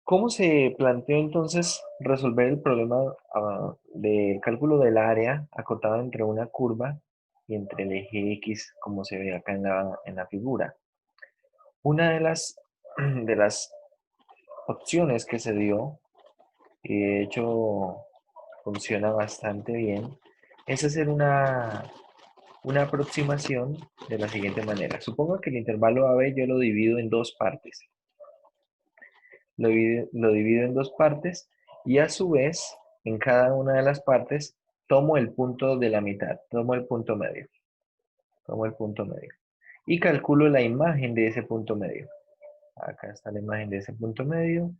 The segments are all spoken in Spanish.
¿Cómo se planteó entonces resolver el problema del cálculo del área acotada entre una curva y entre el eje X, como se ve acá en la figura? Una de las opciones que se dio, y de hecho funciona bastante bien, es hacer una aproximación de la siguiente manera. Supongo que el intervalo AB yo lo divido en dos partes. Lo divido en dos partes y a su vez, en cada una de las partes, tomo el punto de la mitad, tomo el punto medio y calculo la imagen de ese punto medio. Acá está la imagen de ese punto medio,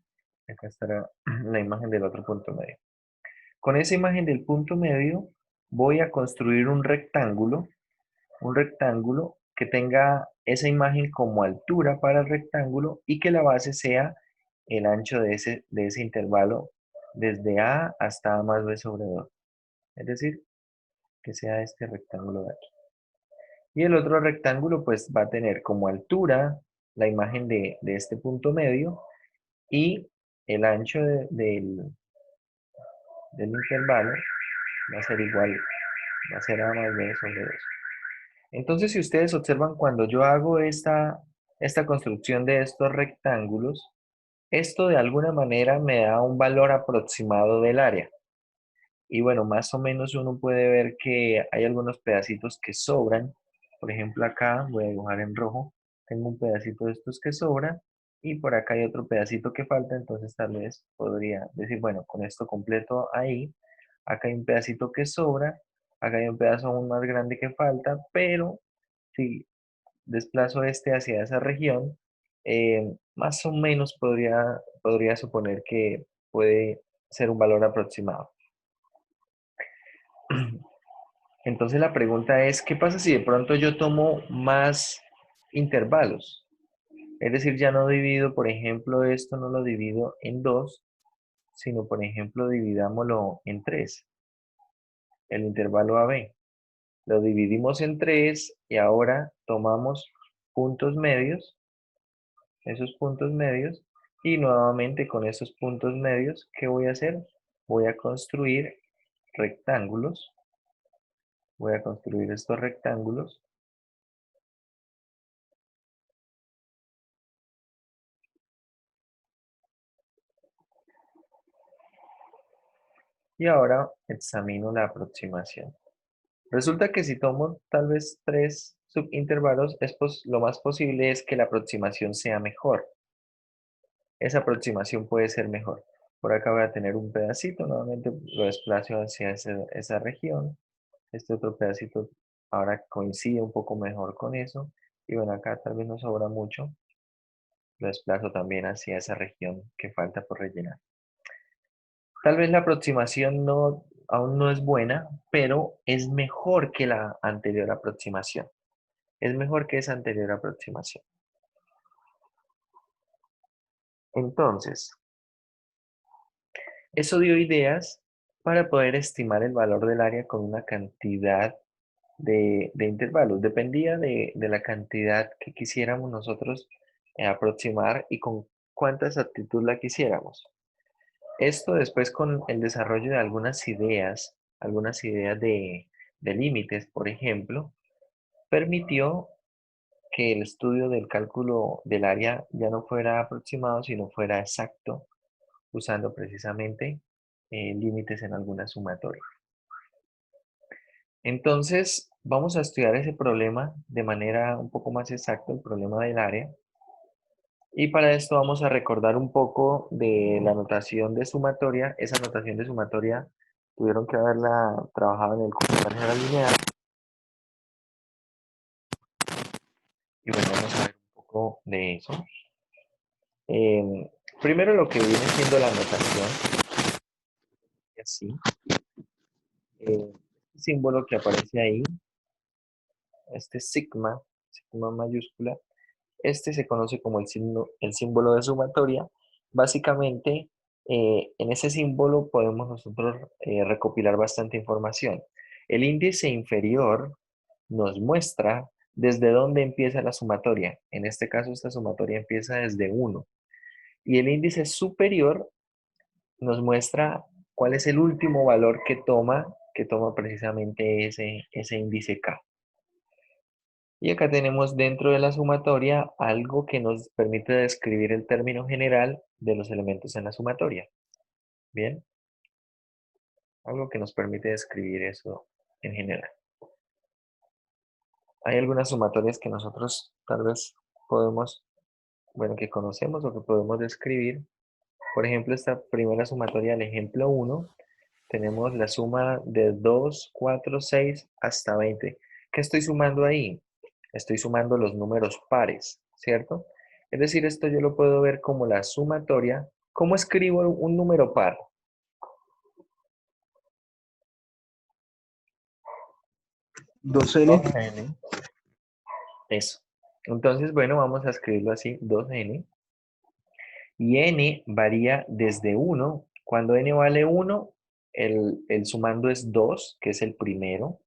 acá estará la imagen del otro punto medio. Con esa imagen del punto medio voy a construir un rectángulo que tenga esa imagen como altura para el rectángulo y que la base sea el ancho de ese intervalo desde A hasta A más B sobre 2. Es decir, que sea este rectángulo de aquí. Y el otro rectángulo pues va a tener como altura la imagen de este punto medio y el ancho del intervalo va a ser igual, va a ser A más B sobre 2. Entonces, si ustedes observan, cuando yo hago esta construcción de estos rectángulos, esto de alguna manera me da un valor aproximado del área. Y bueno, más o menos uno puede ver que hay algunos pedacitos que sobran. Por ejemplo, acá voy a dibujar en rojo. Tengo un pedacito de estos que sobra y por acá hay otro pedacito que falta. Entonces tal vez podría decir, bueno, con esto completo ahí. Acá hay un pedacito que sobra. Acá hay un pedazo aún más grande que falta. Pero si desplazo este hacia esa región, más o menos podría suponer que puede ser un valor aproximado. Entonces la pregunta es, ¿qué pasa si de pronto yo tomo más intervalos? Es decir, ya no divido, por ejemplo, esto no lo divido en dos, sino, por ejemplo, dividámoslo en tres, el intervalo AB. Lo dividimos en tres y ahora tomamos puntos medios, esos puntos medios, y nuevamente con esos puntos medios, ¿qué voy a hacer? Voy a construir rectángulos, voy a construir estos rectángulos. Y ahora examino la aproximación. Resulta que si tomo tal vez tres subintervalos, lo más posible es que la aproximación sea mejor. Esa aproximación puede ser mejor. Por acá voy a tener un pedacito, nuevamente lo desplazo hacia esa región. Este otro pedacito ahora coincide un poco mejor con eso. Y bueno, acá tal vez no sobra mucho. Lo desplazo también hacia esa región que falta por rellenar. Tal vez la aproximación aún no es buena, pero es mejor que la anterior aproximación. Es mejor que esa anterior aproximación. Entonces, eso dio ideas para poder estimar el valor del área con una cantidad de intervalos. Dependía de la cantidad que quisiéramos nosotros aproximar y con cuánta exactitud la quisiéramos. Esto después con el desarrollo de algunas ideas de límites, por ejemplo, permitió que el estudio del cálculo del área ya no fuera aproximado, sino fuera exacto, usando precisamente límites en alguna sumatoria. Entonces, vamos a estudiar ese problema de manera un poco más exacta, el problema del área. Y para esto vamos a recordar un poco de la notación de sumatoria. Esa notación de sumatoria tuvieron que haberla trabajado en el curso de álgebra lineal. Y bueno, vamos a ver un poco de eso. Primero lo que viene siendo la notación, así. Este símbolo que aparece ahí, este sigma mayúscula, este se conoce como el símbolo de sumatoria. Básicamente, en ese símbolo podemos nosotros recopilar bastante información. El índice inferior nos muestra desde dónde empieza la sumatoria. En este caso, esta sumatoria empieza desde 1. Y el índice superior nos muestra cuál es el último valor que toma precisamente ese índice K. Y acá tenemos dentro de la sumatoria algo que nos permite describir el término general de los elementos en la sumatoria. Bien, algo que nos permite describir eso en general. Hay algunas sumatorias que nosotros tal vez podemos, bueno, que conocemos o que podemos describir. Por ejemplo, esta primera sumatoria del ejemplo 1, tenemos la suma de 2, 4, 6 hasta 20. ¿Qué estoy sumando ahí? Estoy sumando los números pares, ¿cierto? Es decir, esto yo lo puedo ver como la sumatoria. ¿Cómo escribo un número par? 2N. 2n. Eso. Entonces, bueno, vamos a escribirlo así, 2n. Y n varía desde 1. Cuando n vale 1, el sumando es 2, que es el primero.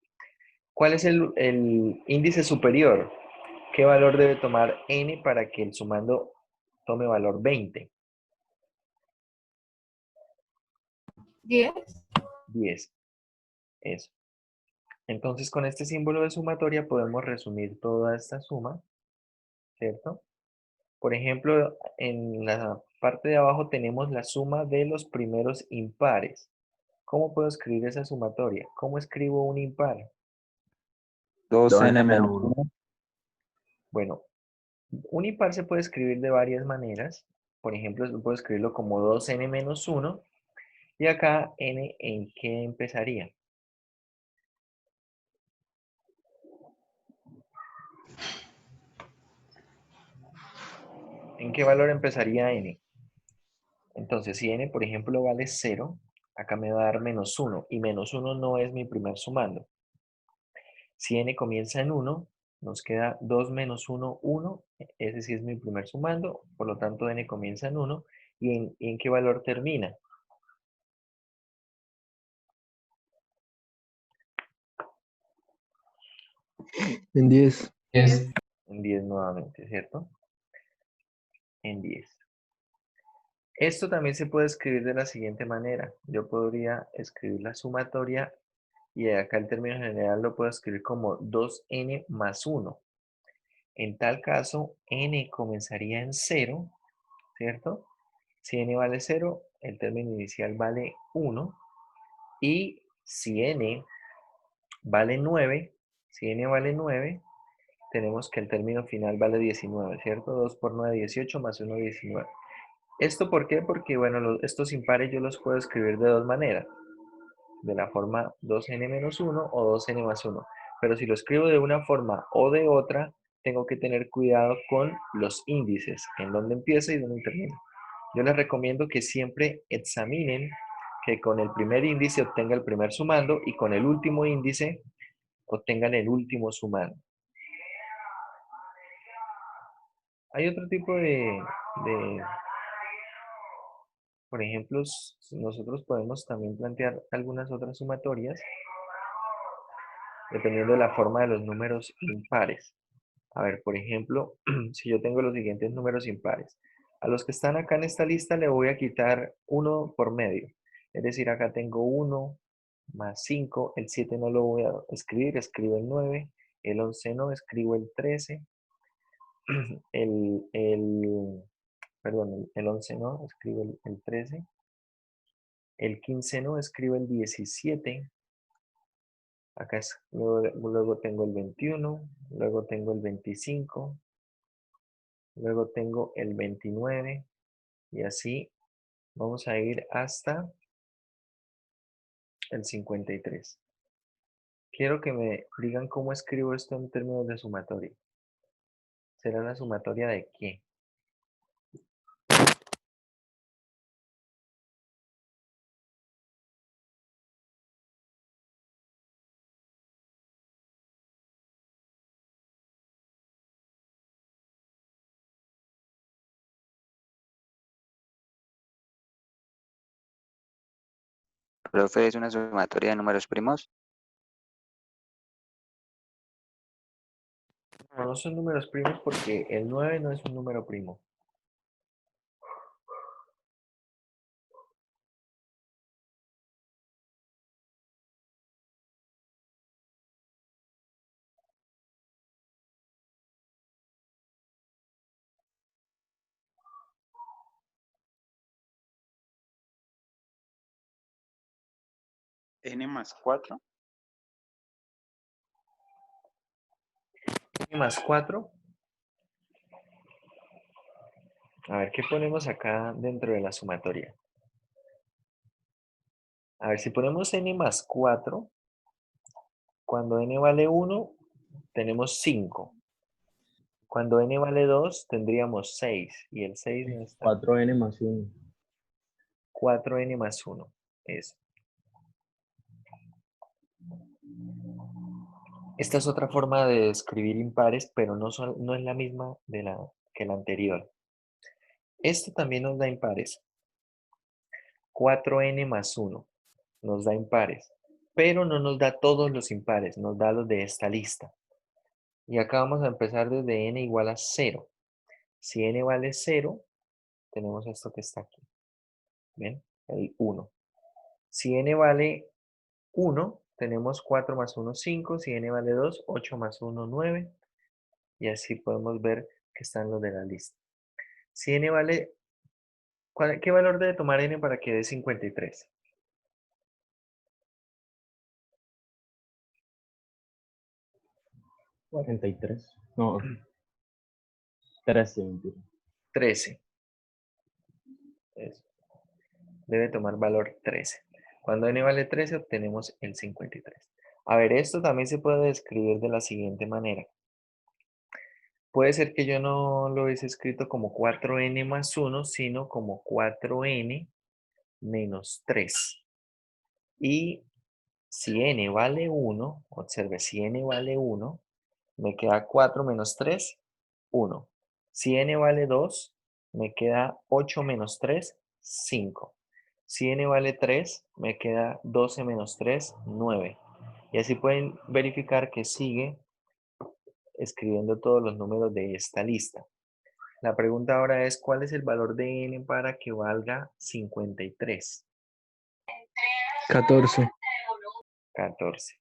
¿Cuál es el índice superior? ¿Qué valor debe tomar n para que el sumando tome valor 20? 10. 10. Eso. Entonces, con este símbolo de sumatoria podemos resumir toda esta suma, ¿cierto? Por ejemplo, en la parte de abajo tenemos la suma de los primeros impares. ¿Cómo puedo escribir esa sumatoria? ¿Cómo escribo un impar? 2N menos 1. Bueno, un impar se puede escribir de varias maneras. Por ejemplo, puedo escribirlo como 2n menos 1. Y acá n, ¿en qué empezaría? ¿En qué valor empezaría n? Entonces, si n, por ejemplo, vale 0, acá me va a dar menos 1. Y menos 1 no es mi primer sumando. Si n comienza en 1, nos queda 2 menos 1, 1. Ese sí es mi primer sumando. Por lo tanto, n comienza en 1. ¿Y en qué valor termina? En 10. Es En 10 nuevamente, ¿cierto? En 10. Esto también se puede escribir de la siguiente manera. Yo podría escribir la sumatoria y acá el término general lo puedo escribir como 2n más 1. En tal caso, n comenzaría en 0, ¿cierto? Si n vale 0, el término inicial vale 1. Y si n vale 9, si n vale 9, tenemos que el término final vale 19, ¿cierto? 2 por 9, 18, más 1, 19. ¿Esto por qué? Porque, bueno, estos impares yo los puedo escribir de dos maneras. De la forma 2n menos 1 o 2n más 1. Pero si lo escribo de una forma o de otra, tengo que tener cuidado con los índices, en dónde empieza y dónde termina. Yo les recomiendo que siempre examinen que con el primer índice obtenga el primer sumando y con el último índice obtengan el último sumando. Hay otro tipo de por ejemplo, nosotros podemos también plantear algunas otras sumatorias dependiendo de la forma de los números impares. A ver, por ejemplo, si yo tengo los siguientes números impares, a los que están acá en esta lista le voy a quitar 1 por medio. Es decir, acá tengo 1 más 5, el 7 no lo voy a escribir, escribo el 9, el 11 no, escribo el 13, perdón, el 11 no, escribo el 13, el 15 no, escribo el 17, acá luego tengo el 21, luego tengo el 25, luego tengo el 29 y así vamos a ir hasta el 53. Quiero que me digan cómo escribo esto en términos de sumatoria. ¿Será la sumatoria de qué? Profe, es una sumatoria de números primos. No, no son números primos porque el 9 no es un número primo. n más 4. N más 4. A ver, ¿qué ponemos acá dentro de la sumatoria? A ver, si ponemos n más 4, cuando n vale 1, tenemos 5. Cuando n vale 2, tendríamos 6. Y el 6 no está. 4n más 1. 4n más 1. Eso. Esta es otra forma de escribir impares, pero no es la misma que la anterior. Esto también nos da impares. 4n más 1 nos da impares, pero no nos da todos los impares, nos da los de esta lista. Y acá vamos a empezar desde n igual a 0. Si n vale 0, tenemos esto que está aquí. ¿Ven? El 1. Si n vale 1, tenemos 4 más 1, 5. Si n vale 2, 8 más 1, 9. Y así podemos ver que están los de la lista. Si n vale... ¿Qué valor debe tomar n para que dé 53? 43. No, 13. Mentira. 13. Eso. Debe tomar valor 13. Cuando n vale 13 obtenemos el 53. A ver, esto también se puede describir de la siguiente manera. Puede ser que yo no lo hubiese escrito como 4n más 1, sino como 4n menos 3. Y si n vale 1, observe, si n vale 1, me queda 4 menos 3, 1. Si n vale 2, me queda 8 menos 3, 5. Si n vale 3, me queda 12 menos 3, 9. Y así pueden verificar que sigue escribiendo todos los números de esta lista. La pregunta ahora es, ¿cuál es el valor de n para que valga 53? 14. 14.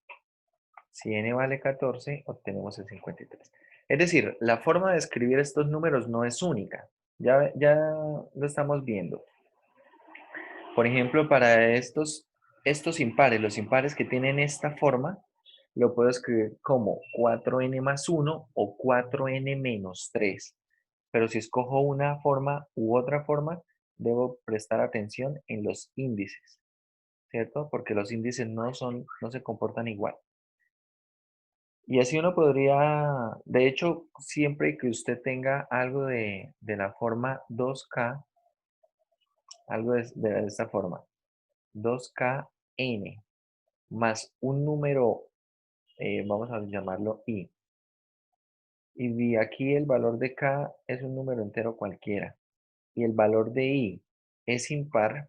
Si n vale 14, obtenemos el 53. Es decir, la forma de escribir estos números no es única. Ya lo estamos viendo. Por ejemplo, para estos impares, los impares que tienen esta forma, lo puedo escribir como 4n más 1 o 4n menos 3. Pero si escojo una forma u otra forma, debo prestar atención en los índices, ¿cierto? Porque los índices no se comportan igual. Y así uno podría, de hecho, siempre que usted tenga algo de la forma 2k, algo de esta forma, 2kn más un número, vamos a llamarlo i. Y aquí el valor de k es un número entero cualquiera. Y el valor de i es impar.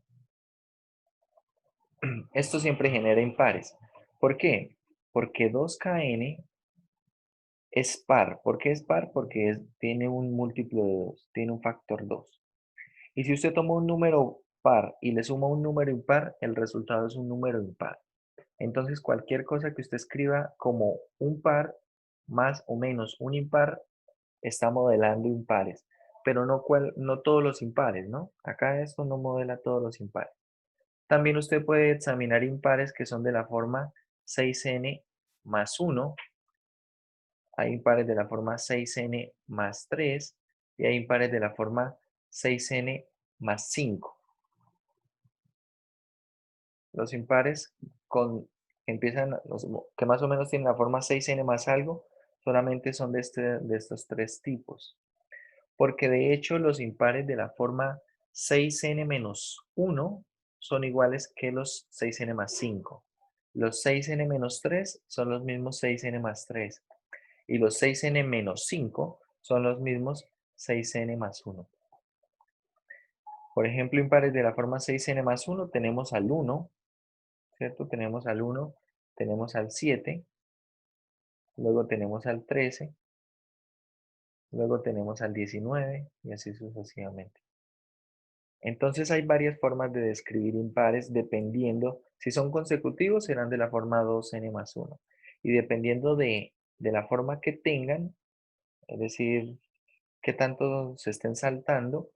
Esto siempre genera impares. ¿Por qué? Porque 2kn es par. ¿Por qué es par? Porque tiene un múltiplo de 2, tiene un factor 2. Y si usted toma un número par y le suma un número impar, el resultado es un número impar. Entonces, cualquier cosa que usted escriba como un par más o menos un impar, está modelando impares. Pero no todos los impares, ¿no? Acá esto no modela todos los impares. También usted puede examinar impares que son de la forma 6n más 1. Hay impares de la forma 6n más 3. Y hay impares de la forma 6n más 5. Los impares que más o menos tienen la forma 6n más algo, solamente son de estos tres tipos. Porque de hecho los impares de la forma 6n menos 1 son iguales que los 6n más 5. Los 6n menos 3 son los mismos 6n más 3. Y los 6n menos 5 son los mismos 6n más 1. Por ejemplo, impares de la forma 6n más 1 tenemos al 1, ¿cierto? Tenemos al 1, tenemos al 7, luego tenemos al 13, luego tenemos al 19 y así sucesivamente. Entonces hay varias formas de describir impares dependiendo, si son consecutivos serán de la forma 2n más 1. Y dependiendo de la forma que tengan, es decir, qué tanto se estén saltando,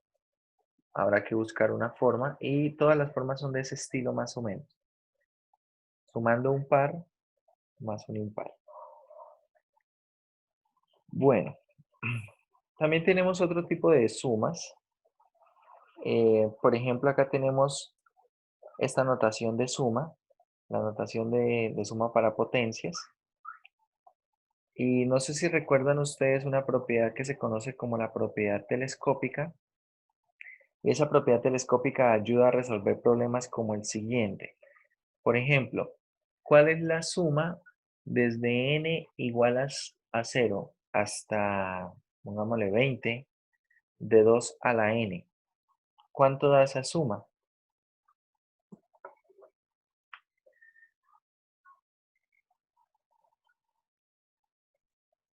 habrá que buscar una forma y todas las formas son de ese estilo más o menos. sumando un par más un impar. Bueno, también tenemos otro tipo de sumas. Por ejemplo, acá tenemos esta notación de suma, la notación de suma para potencias. Y no sé si recuerdan ustedes una propiedad que se conoce como la propiedad telescópica. Y esa propiedad telescópica ayuda a resolver problemas como el siguiente. Por ejemplo, ¿cuál es la suma desde n igual a 0 hasta, pongámosle 20, de 2 a la n? ¿Cuánto da esa suma?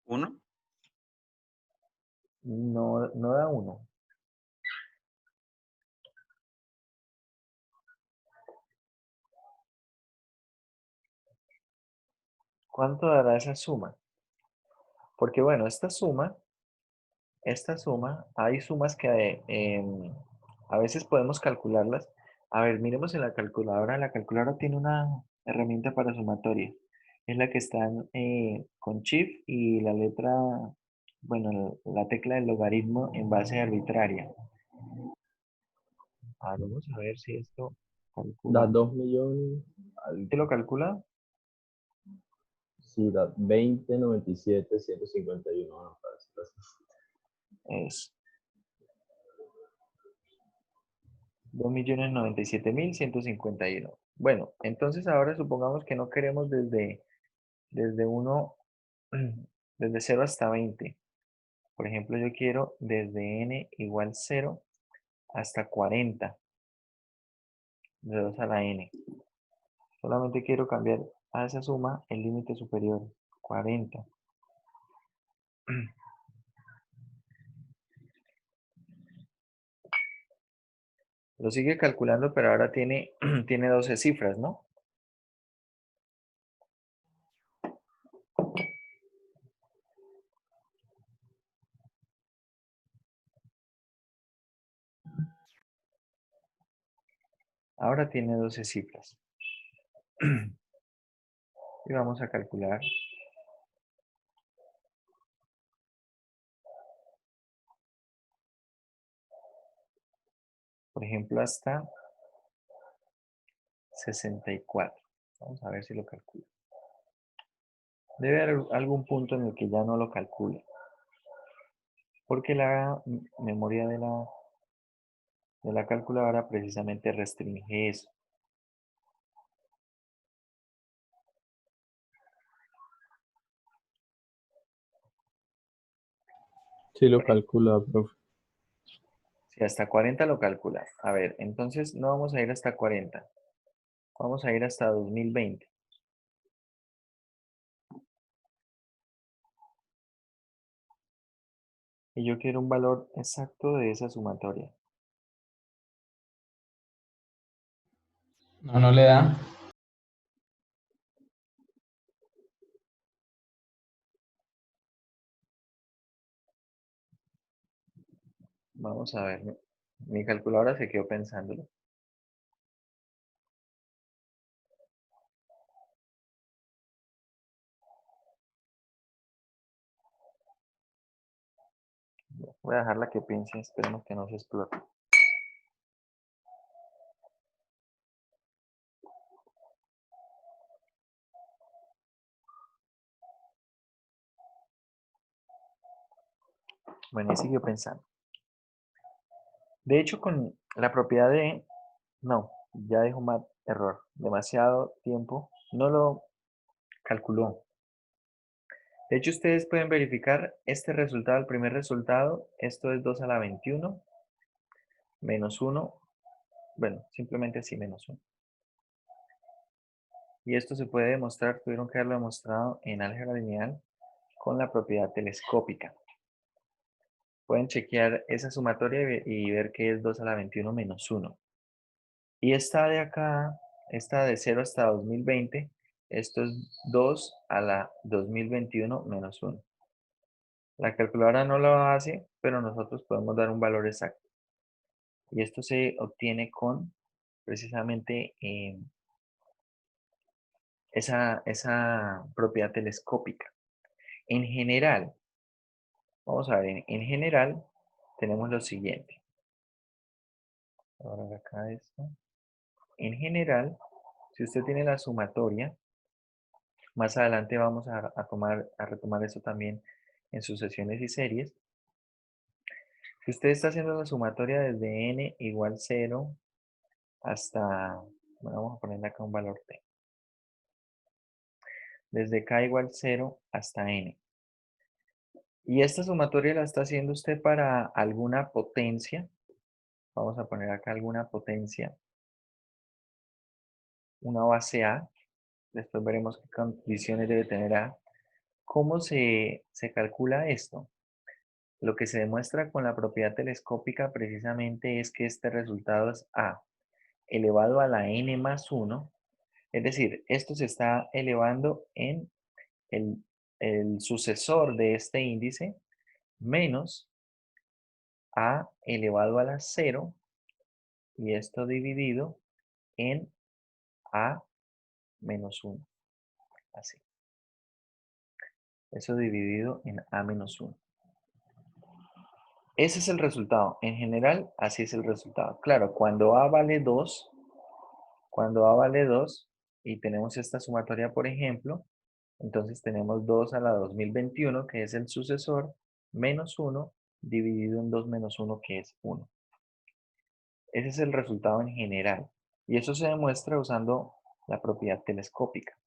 ¿Uno? No, no da 1. ¿Cuánto dará esa suma? Porque bueno, esta suma, hay sumas que a veces podemos calcularlas. A ver, miremos en la calculadora. La calculadora tiene una herramienta para sumatoria. Es la que está con Shift y la letra, bueno, la tecla del logaritmo en base arbitraria. Vamos a ver si esto Da calcula. 2 millones, ¿Sí lo calcula? sí, da 20, 97, 151. Bueno, para decirlo así. Es 2.097.151. Bueno, entonces ahora supongamos que no queremos desde 1, desde 0 hasta 20. Por ejemplo, yo quiero desde n igual 0 hasta 40, de 2 a la n. Solamente quiero cambiar a esa suma el límite superior, 40. Lo sigue calculando, pero ahora tiene, tiene 12 cifras, ¿no? Ahora tiene 12 cifras. Y vamos a calcular. Por ejemplo, hasta 64. Vamos a ver si lo calcula. Debe haber algún punto en el que ya no lo calcule. Porque la memoria de la calculadora precisamente restringe eso. Sí lo calcula, profe. Si hasta 40 lo calcula. A ver, entonces no vamos a ir hasta 40. Vamos a ir hasta 2020. Y yo quiero un valor exacto de esa sumatoria. No, no le da. Vamos a ver. Mi calculadora se quedó pensándolo. Voy a dejarla que piense. Esperemos que no se explote. Bueno, y siguió pensando. De hecho, con la propiedad de... No, ya dijo mal, error. Demasiado tiempo. No lo calculó. De hecho, ustedes pueden verificar este resultado, el primer resultado. Esto es 2 a la 21 menos 1. Bueno, simplemente así, menos 1. Y esto se puede demostrar, tuvieron que haberlo demostrado en álgebra lineal con la propiedad telescópica. Pueden chequear esa sumatoria y ver que es 2 a la 21 menos 1. Y esta de acá, esta de 0 hasta 2020, esto es 2 a la 2021 menos 1. La calculadora no lo hace, pero nosotros podemos dar un valor exacto. Y esto se obtiene con, precisamente, esa propiedad telescópica. En general, vamos a ver, en general tenemos lo siguiente. Ahora acá esto. En general, si usted tiene la sumatoria, más adelante vamos a retomar eso también en sucesiones y series. Si usted está haciendo la sumatoria desde n igual 0 hasta, bueno, vamos a ponerle acá un valor t. Desde k igual 0 hasta n. Y esta sumatoria la está haciendo usted para alguna potencia. Vamos a poner acá alguna potencia. Una base A. Después veremos qué condiciones debe tener A. ¿Cómo se calcula esto? Lo que se demuestra con la propiedad telescópica precisamente es que este resultado es A elevado a la n más 1. Es decir, esto se está elevando en el sucesor de este índice menos A elevado a la 0 y esto dividido en A menos 1. Así. Eso dividido en A menos 1. Ese es el resultado. En general, así es el resultado. Claro, cuando A vale 2, y tenemos esta sumatoria, por ejemplo, entonces tenemos 2 a la 2021, que es el sucesor, menos 1, dividido en 2 menos 1, que es 1. Ese es el resultado en general. Y eso se demuestra usando la propiedad telescópica.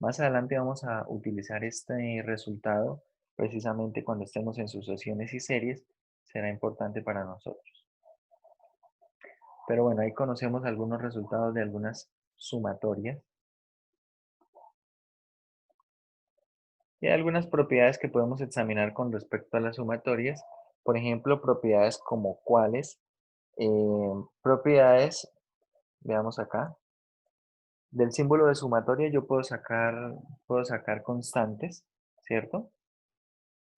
Más adelante vamos a utilizar este resultado precisamente cuando estemos en sucesiones y series. Será importante para nosotros. Pero bueno, ahí conocemos algunos resultados de algunas sumatorias. Y hay algunas propiedades que podemos examinar con respecto a las sumatorias. Por ejemplo, propiedades como cuáles. Propiedades, veamos acá. Del símbolo de sumatoria yo puedo sacar constantes, ¿cierto?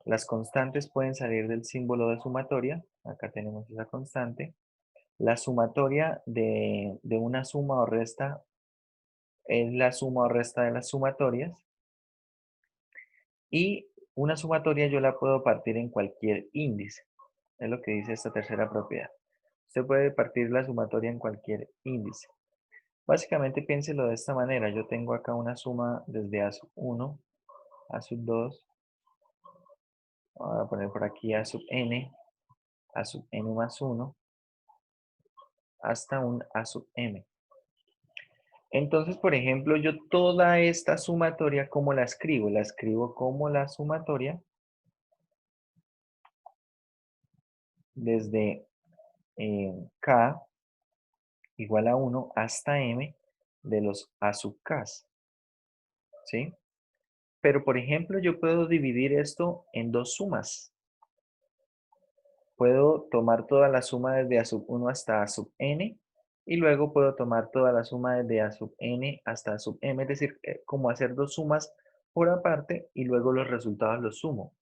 Las constantes pueden salir del símbolo de sumatoria. Acá tenemos esa constante. La sumatoria de una suma o resta es la suma o resta de las sumatorias. Y una sumatoria yo la puedo partir en cualquier índice. Es lo que dice esta tercera propiedad. Usted puede partir la sumatoria en cualquier índice. Básicamente piénselo de esta manera. Yo tengo acá una suma desde A sub 1, A sub 2. Voy a poner por aquí A sub n más 1, hasta un A sub m. Entonces, por ejemplo, yo toda esta sumatoria, ¿cómo la escribo? La escribo como la sumatoria desde k igual a 1 hasta m de los A sub k. ¿Sí? Pero, por ejemplo, yo puedo dividir esto en dos sumas. Puedo tomar toda la suma desde A sub 1 hasta A sub n, y luego puedo tomar toda la suma desde A sub n hasta A sub m, es decir, como hacer dos sumas por aparte y luego los resultados los sumo.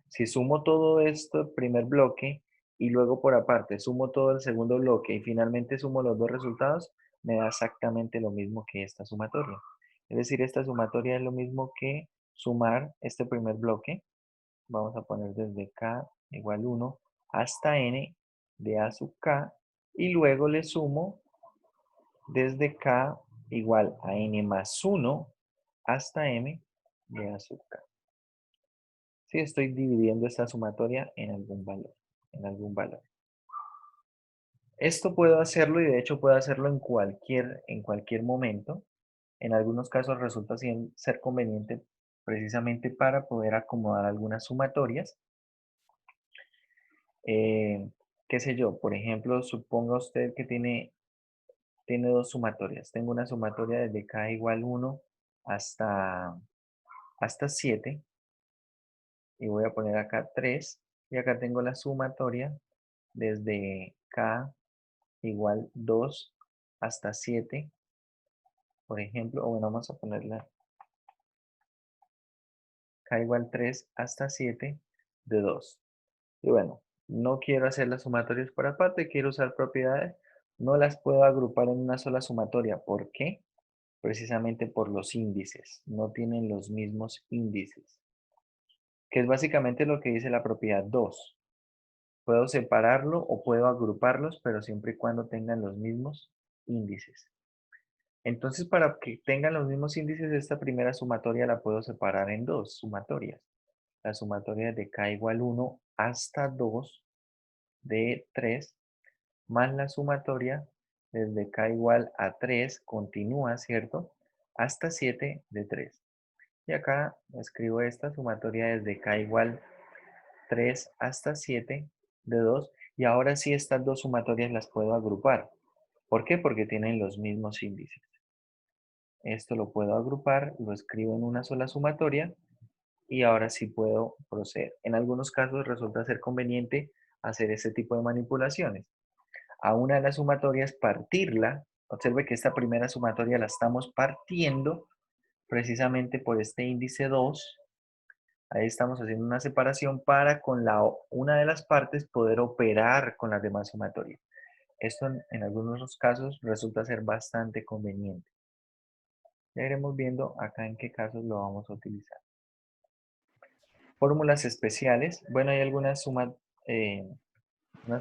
Si sumo todo esto, primer bloque, y luego por aparte sumo todo el segundo bloque y finalmente sumo los dos resultados, me da exactamente lo mismo que esta sumatoria. Es decir, esta sumatoria es lo mismo que sumar este primer bloque. Vamos a poner desde k igual 1 hasta n de a sub k, y luego le sumo desde k igual a n más 1 hasta m de a sub k. Sí, estoy dividiendo esta sumatoria en algún valor. Esto puedo hacerlo, y de hecho puedo hacerlo en cualquier momento. En algunos casos resulta ser conveniente precisamente para poder acomodar algunas sumatorias. Qué sé yo, por ejemplo, suponga usted que tiene dos sumatorias. Tengo una sumatoria desde k igual 1 hasta 7. Y voy a poner acá 3. Y acá tengo la sumatoria desde k igual 2 hasta 7. Por ejemplo, o bueno, vamos a ponerla k igual 3 hasta 7 de 2. Y bueno, no quiero hacer las sumatorias por aparte, quiero usar propiedades. No las puedo agrupar en una sola sumatoria. ¿Por qué? precisamente por los índices. No tienen los mismos índices, que es básicamente lo que dice la propiedad 2. Puedo separarlo o puedo agruparlos, pero siempre y cuando tengan los mismos índices. Entonces, para que tengan los mismos índices, esta primera sumatoria la puedo separar en dos sumatorias. La sumatoria de k igual 1 hasta 2 de 3, más la sumatoria desde k igual a 3, continúa, ¿cierto? Hasta 7 de 3. Y acá escribo esta sumatoria desde k igual 3 hasta 7 de 2. Y ahora sí estas dos sumatorias las puedo agrupar. ¿Por qué? Porque tienen los mismos índices. Esto lo puedo agrupar, lo escribo en una sola sumatoria y ahora sí puedo proceder. En algunos casos resulta ser conveniente hacer ese tipo de manipulaciones. A una de las sumatorias partirla. Observe que esta primera sumatoria la estamos partiendo precisamente por este índice 2. Ahí estamos haciendo una separación para con una de las partes poder operar con las demás sumatorias. Esto en algunos casos resulta ser bastante conveniente. Ya iremos viendo acá en qué casos lo vamos a utilizar. Fórmulas especiales. Bueno, hay algunas unas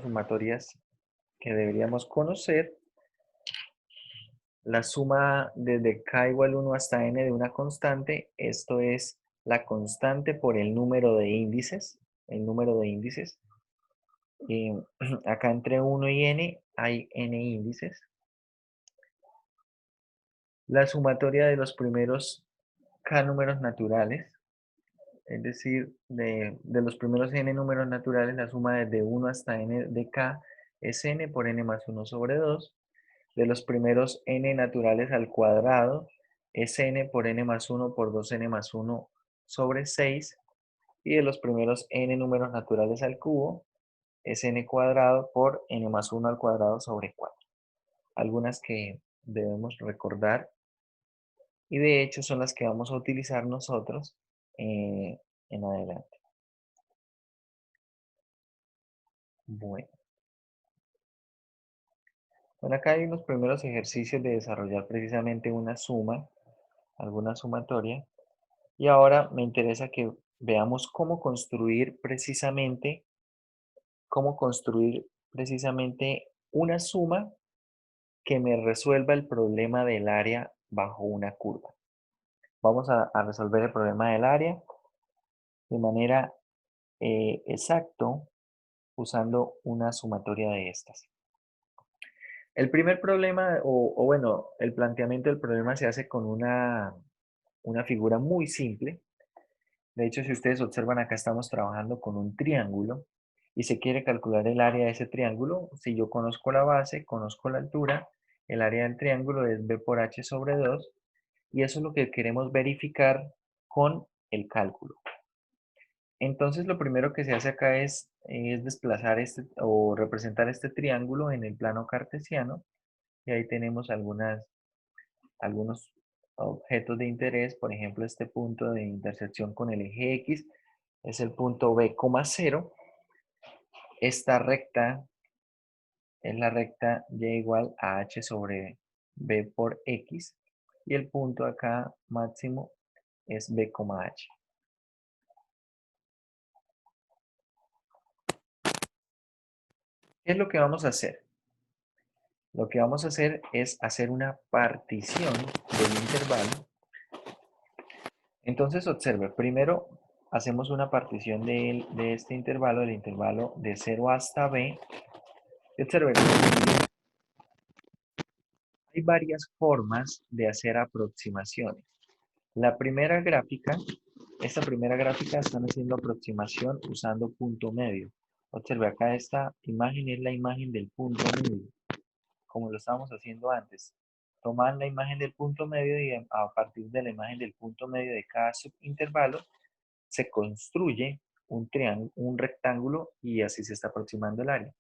sumatorias que deberíamos conocer. La suma desde k igual 1 hasta n de una constante. Esto es la constante por el número de índices. El número de índices. Acá entre 1 y n hay n índices. La sumatoria de los primeros k números naturales. Es decir, de los primeros n números naturales, la suma desde 1 hasta n de k es n por n más 1 sobre 2. De los primeros n naturales al cuadrado es n por n más 1 por 2n más 1 sobre 6. Y de los primeros n números naturales al cubo es n cuadrado por n más 1 al cuadrado sobre 4. Algunas que debemos recordar y de hecho son las que vamos a utilizar nosotros en adelante. Bueno, acá hay unos primeros ejercicios de desarrollar precisamente una suma, alguna sumatoria. Y ahora me interesa que veamos cómo construir precisamente una suma que me resuelva el problema del área bajo una curva. Vamos a resolver el problema del área de manera exacta usando una sumatoria de estas. El primer problema, o bueno, el planteamiento del problema se hace con una figura muy simple. De hecho, si ustedes observan acá estamos trabajando con un triángulo y se quiere calcular el área de ese triángulo. Si yo conozco la base, conozco la altura, el área del triángulo es b por h sobre 2 y eso es lo que queremos verificar con el cálculo. Entonces lo primero que se hace acá es desplazar o representar este triángulo en el plano cartesiano y ahí tenemos algunos objetos de interés. Por ejemplo, este punto de intersección con el eje X es el punto B, 0. Esta recta es la recta y igual a h sobre b por x y el punto acá máximo es b, h. ¿Qué es lo que vamos a hacer? Lo que vamos a hacer es hacer una partición del intervalo. Entonces observe, primero hacemos una partición de este intervalo, del intervalo de 0 hasta b. Y observe, hay varias formas de hacer aproximaciones. La primera gráfica, esta primera gráfica están haciendo aproximación usando punto medio. Observe, acá esta imagen es la imagen del punto medio, como lo estábamos haciendo antes. Toman la imagen del punto medio y a partir de la imagen del punto medio de cada subintervalo se construye un triángulo, un rectángulo y así se está aproximando el área.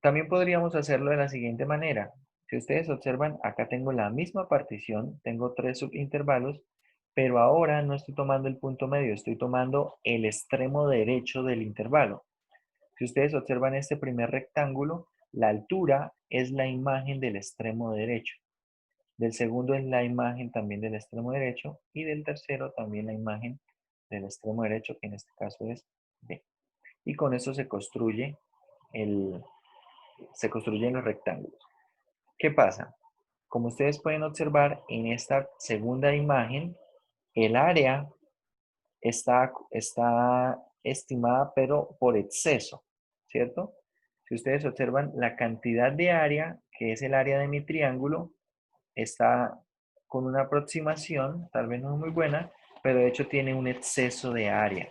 También podríamos hacerlo de la siguiente manera. Si ustedes observan, acá tengo la misma partición, tengo 3 subintervalos, pero ahora no estoy tomando el punto medio, estoy tomando el extremo derecho del intervalo. Si ustedes observan este primer rectángulo, la altura es la imagen del extremo derecho. Del segundo es la imagen también del extremo derecho y del tercero también la imagen del extremo derecho, que en este caso es B. Y con eso se construyen los rectángulos. ¿Qué pasa? Como ustedes pueden observar en esta segunda imagen, el área está estimada pero por exceso, ¿cierto? Si ustedes observan la cantidad de área, que es el área de mi triángulo, está con una aproximación, tal vez no muy buena, pero de hecho tiene un exceso de área.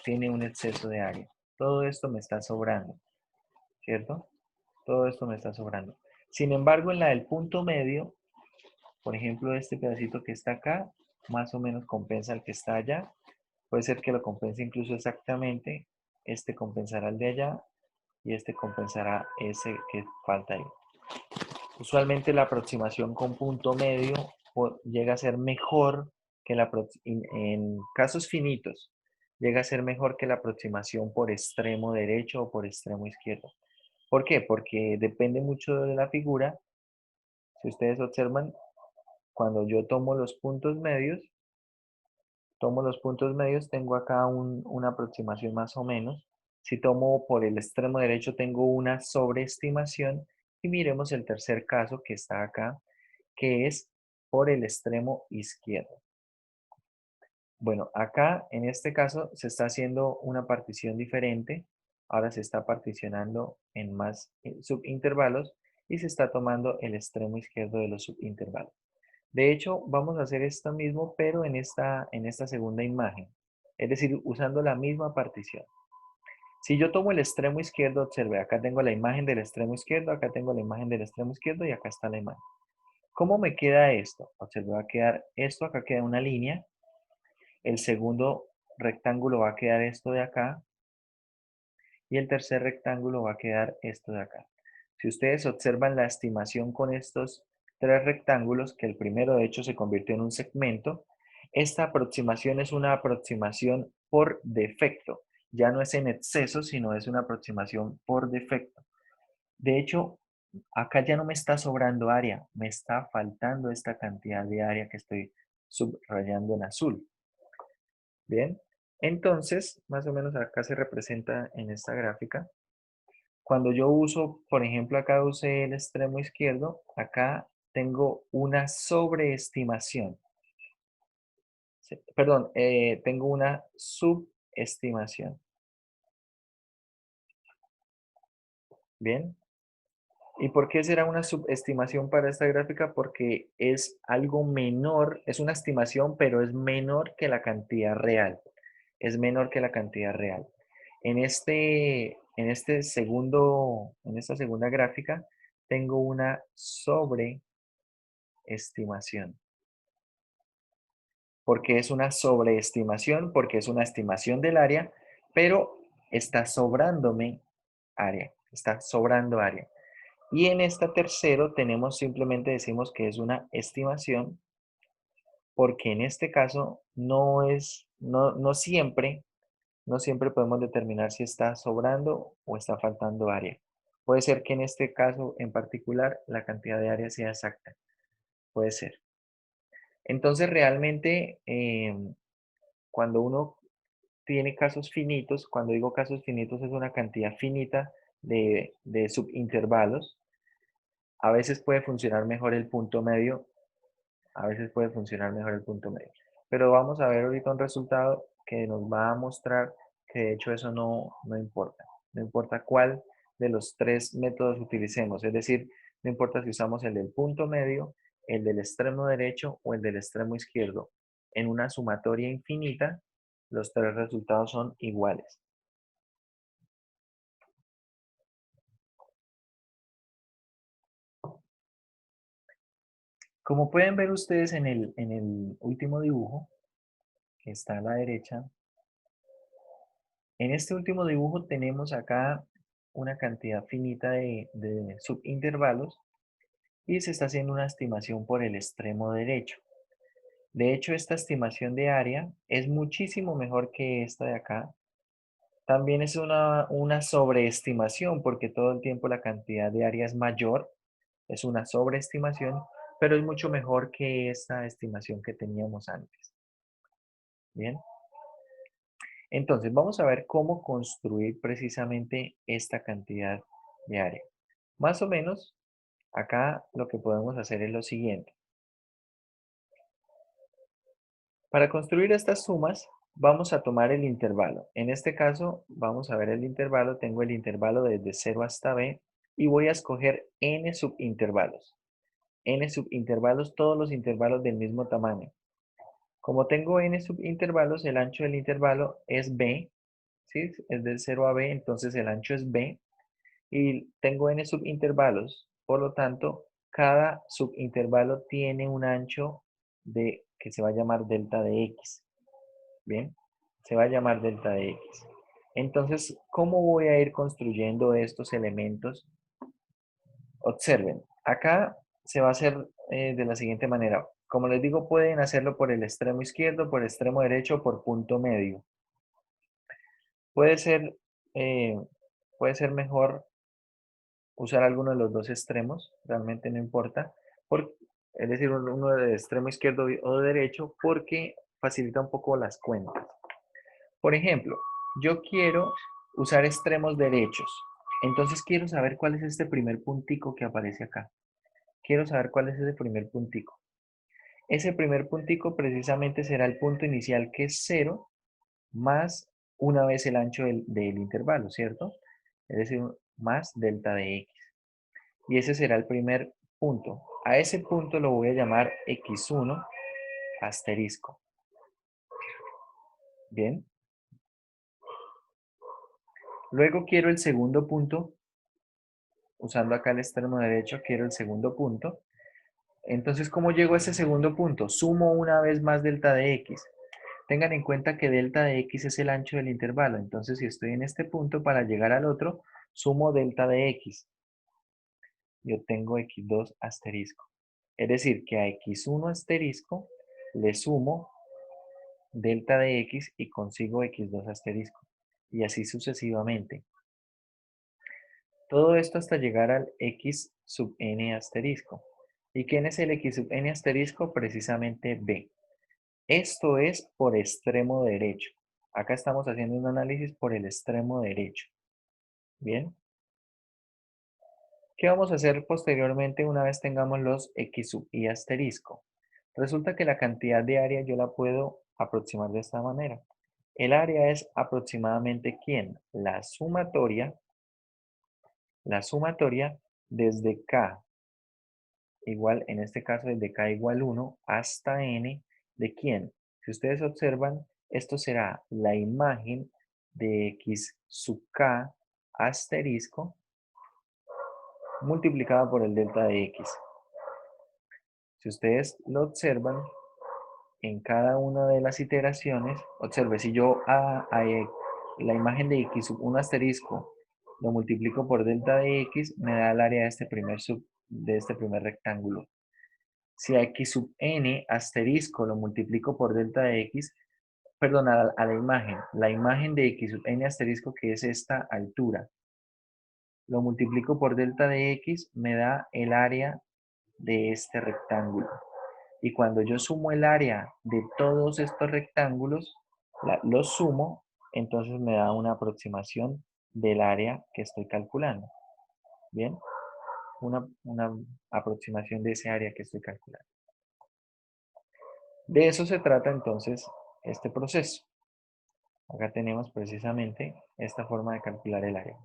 Tiene un exceso de área. Todo esto me está sobrando, ¿cierto? Todo esto me está sobrando. Sin embargo, en la del punto medio, por ejemplo, este pedacito que está acá, más o menos compensa al que está allá. Puede ser que lo compense incluso exactamente. Este compensará el de allá y este compensará ese que falta ahí. Usualmente la aproximación con punto medio llega a ser mejor que en casos finitos, llega a ser mejor que la aproximación por extremo derecho o por extremo izquierdo. ¿Por qué? Porque depende mucho de la figura. Si ustedes observan, cuando yo tomo los puntos medios, tengo acá una aproximación más o menos. Si tomo por el extremo derecho, tengo una sobreestimación. Y miremos el tercer caso que está acá, que es por el extremo izquierdo. Bueno, acá en este caso se está haciendo una partición diferente. Ahora se está particionando en más subintervalos y se está tomando el extremo izquierdo de los subintervalos. De hecho, vamos a hacer esto mismo, pero en esta segunda imagen. Es decir, usando la misma partición. Si yo tomo el extremo izquierdo, observe, acá tengo la imagen del extremo izquierdo, acá tengo la imagen del extremo izquierdo y acá está la imagen. ¿Cómo me queda esto? Observe, va a quedar esto, acá queda una línea. El segundo rectángulo va a quedar esto de acá. Y el tercer rectángulo va a quedar esto de acá. Si ustedes observan la estimación con estos tres rectángulos, que el primero de hecho se convirtió en un segmento, esta aproximación es una aproximación por defecto. Ya no es en exceso, sino es una aproximación por defecto. De hecho, acá ya no me está sobrando área, me está faltando esta cantidad de área que estoy subrayando en azul. Bien, entonces, más o menos acá se representa en esta gráfica. Cuando yo uso, por ejemplo, acá usé el extremo izquierdo, acá tengo una sobreestimación. Perdón, tengo una subestimación. Bien. ¿Y por qué será una subestimación para esta gráfica? Porque es algo menor, es una estimación, pero es menor que la cantidad real. Es menor que la cantidad real. En esta segunda gráfica, tengo una sobreestimación. ¿Por qué es una sobreestimación? Porque es una estimación del área, pero está sobrándome área. Está sobrando área. Y en esta tercero simplemente decimos que es una estimación, porque en este caso no siempre podemos determinar si está sobrando o está faltando área. Puede ser que en este caso en particular la cantidad de área sea exacta. Puede ser. Entonces realmente cuando uno tiene casos finitos, cuando digo casos finitos es una cantidad finita de subintervalos. A veces puede funcionar mejor el punto medio, a veces puede funcionar mejor el punto medio. Pero vamos a ver ahorita un resultado que nos va a mostrar que de hecho eso no importa. No importa cuál de los tres métodos utilicemos. Es decir, no importa si usamos el del punto medio, el del extremo derecho o el del extremo izquierdo. En una sumatoria infinita, los tres resultados son iguales. Como pueden ver ustedes en el último dibujo, que está a la derecha, en este último dibujo tenemos acá una cantidad finita de subintervalos y se está haciendo una estimación por el extremo derecho. De hecho, esta estimación de área es muchísimo mejor que esta de acá. También es una sobreestimación porque todo el tiempo la cantidad de área es mayor. Es una sobreestimación, pero es mucho mejor que esta estimación que teníamos antes. Bien. Entonces, vamos a ver cómo construir precisamente esta cantidad de área. Más o menos, acá lo que podemos hacer es lo siguiente. Para construir estas sumas, vamos a tomar el intervalo. En este caso, vamos a ver el intervalo. Tengo el intervalo desde 0 hasta b y voy a escoger n subintervalos. N subintervalos, todos los intervalos del mismo tamaño. Como tengo n subintervalos, el ancho del intervalo es b, ¿sí? Es del 0 a b, entonces el ancho es b. Y tengo n subintervalos, por lo tanto, cada subintervalo tiene un ancho que se va a llamar delta de x. Bien, se va a llamar delta de x. Entonces, ¿cómo voy a ir construyendo estos elementos? Observen, acá se va a hacer de la siguiente manera. Como les digo, pueden hacerlo por el extremo izquierdo, por el extremo derecho, por punto medio. Puede ser, eh, puede ser mejor usar alguno de los dos extremos, realmente no importa, es decir, uno del extremo izquierdo o derecho, porque facilita un poco las cuentas. Por ejemplo, yo quiero usar extremos derechos, entonces quiero saber cuál es este primer puntico que aparece acá. Quiero saber cuál es ese primer puntico. Ese primer puntico precisamente será el punto inicial que es 0 más una vez el ancho del intervalo, ¿cierto? Es decir, más delta de x. Y ese será el primer punto. A ese punto lo voy a llamar x1 asterisco. Bien. Luego quiero el segundo punto. Usando acá el extremo derecho, quiero el segundo punto. Entonces, ¿cómo llego a ese segundo punto? Sumo una vez más delta de x. Tengan en cuenta que delta de x es el ancho del intervalo. Entonces, si estoy en este punto, para llegar al otro, sumo delta de x. Y obtengo x2 asterisco. Es decir, que a x1 asterisco le sumo delta de x y consigo x2 asterisco. Y así sucesivamente. Todo esto hasta llegar al x sub n asterisco. ¿Y quién es el x sub n asterisco? Precisamente b. Esto es por extremo derecho. Acá estamos haciendo un análisis por el extremo derecho. Bien. ¿Qué vamos a hacer posteriormente una vez tengamos los x sub i asterisco? Resulta que la cantidad de área yo la puedo aproximar de esta manera. El área es aproximadamente ¿quién? La sumatoria desde k igual, en este caso desde k igual 1 hasta n de ¿quién? Si ustedes observan, esto será la imagen de x sub k asterisco multiplicada por el delta de x. Si ustedes lo observan, en cada una de las iteraciones, observe, si yo la imagen de x sub 1 asterisco lo multiplico por delta de x, me da el área de de este primer rectángulo. Si a x sub n asterisco lo multiplico por delta de x, perdón, a la imagen de x sub n asterisco, que es esta altura, lo multiplico por delta de x, me da el área de este rectángulo. Y cuando yo sumo el área de todos estos rectángulos, los sumo, entonces me da una aproximación del área que estoy calculando. ¿Bien? Una aproximación de ese área que estoy calculando. De eso se trata entonces este proceso. Acá tenemos precisamente esta forma de calcular el área.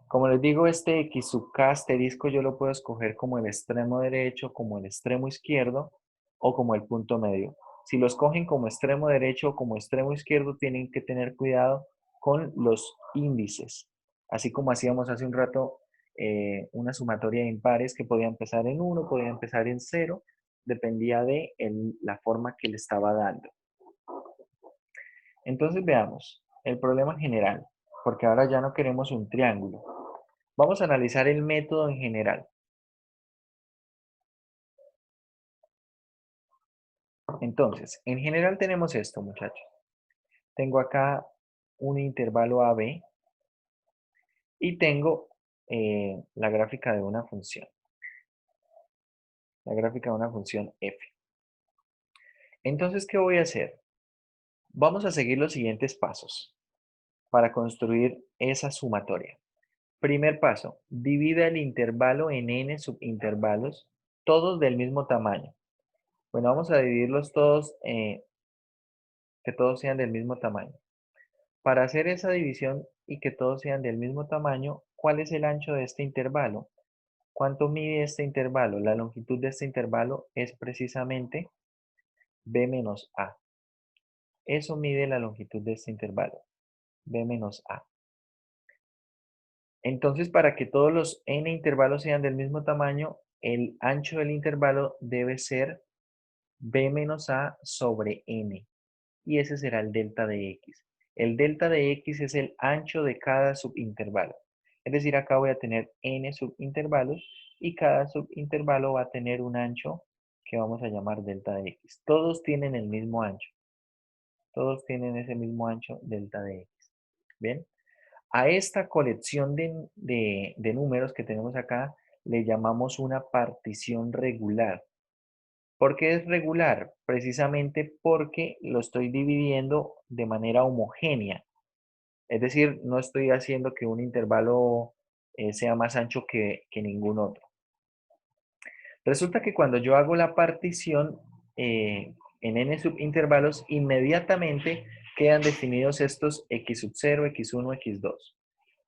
Como les digo, este x sub k asterisco yo lo puedo escoger como el extremo derecho, como el extremo izquierdo o como el punto medio. Si lo escogen como extremo derecho o como extremo izquierdo, tienen que tener cuidado con los índices. Así como hacíamos hace un rato una sumatoria de impares que podía empezar en 1, podía empezar en 0, dependía de la forma que le estaba dando. Entonces veamos el problema general, porque ahora ya no queremos un triángulo. Vamos a analizar el método en general. Entonces, en general tenemos esto, muchachos. Tengo acá un intervalo AB y tengo la gráfica de una función. La gráfica de una función f. Entonces, ¿qué voy a hacer? Vamos a seguir los siguientes pasos para construir esa sumatoria. Primer paso, divida el intervalo en n subintervalos, todos del mismo tamaño. Bueno, vamos a dividirlos todos, que todos sean del mismo tamaño. Para hacer esa división y que todos sean del mismo tamaño, ¿cuál es el ancho de este intervalo? ¿Cuánto mide este intervalo? La longitud de este intervalo es precisamente b menos a. Eso mide la longitud de este intervalo, b menos a. Entonces, para que todos los n intervalos sean del mismo tamaño, el ancho del intervalo debe ser b menos a sobre n. Y ese será el delta de x. El delta de x es el ancho de cada subintervalo. Es decir, acá voy a tener n subintervalos y cada subintervalo va a tener un ancho que vamos a llamar delta de x. Todos tienen el mismo ancho. Todos tienen ese mismo ancho delta de x. ¿Bien? A esta colección de números que tenemos acá le llamamos una partición regular. ¿Por qué es regular? Precisamente porque lo estoy dividiendo de manera homogénea. Es decir, no estoy haciendo que un intervalo sea más ancho que ningún otro. Resulta que cuando yo hago la partición en n subintervalos, inmediatamente quedan definidos estos x0, x1, x2.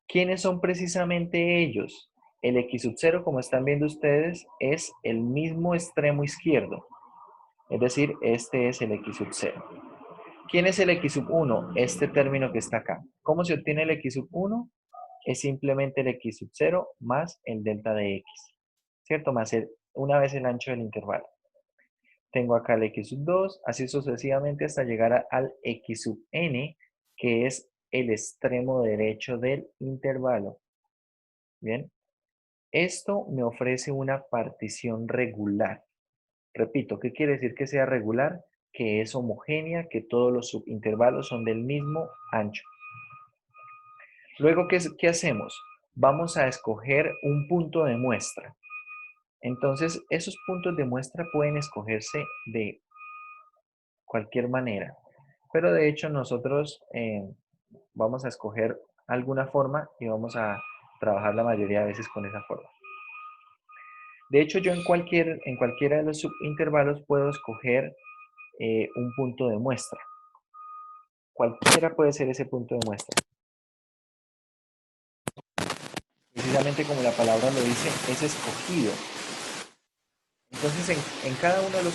¿Quiénes son precisamente ellos? El x0, como están viendo ustedes, es el mismo extremo izquierdo. Es decir, este es el x0. ¿Quién es el x1? Este término que está acá. ¿Cómo se obtiene el x1? Es simplemente el x0 más el delta de x. ¿Cierto? Más una vez el ancho del intervalo. Tengo acá el x2, así sucesivamente hasta llegar al xn, que es el extremo derecho del intervalo. Bien. Esto me ofrece una partición regular. Repito, ¿qué quiere decir que sea regular? Que es homogénea, que todos los subintervalos son del mismo ancho. Luego, ¿qué hacemos? Vamos a escoger un punto de muestra. Entonces, esos puntos de muestra pueden escogerse de cualquier manera. Pero de hecho, nosotros vamos a escoger alguna forma y vamos a trabajar la mayoría de veces con esa forma. De hecho, yo en cualquiera de los subintervalos puedo escoger un punto de muestra. Cualquiera puede ser ese punto de muestra. Precisamente como la palabra lo dice, es escogido. Entonces, en cada uno de los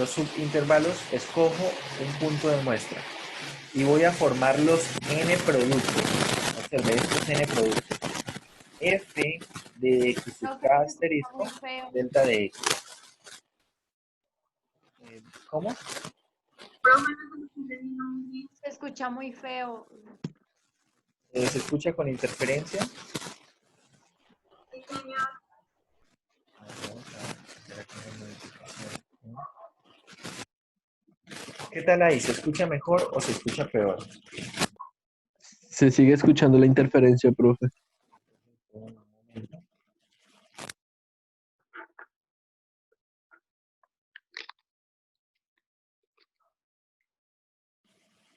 subintervalos, escojo un punto de muestra. Y voy a formar los n productos. Observe, estos n productos. F de x sub Profe, k se escucha asterisco, muy feo. delta de x. ¿Cómo? Se escucha muy feo. ¿Se escucha con interferencia? ¿Qué tal ahí? ¿Se escucha mejor o se escucha peor? Se sigue escuchando la interferencia, profe.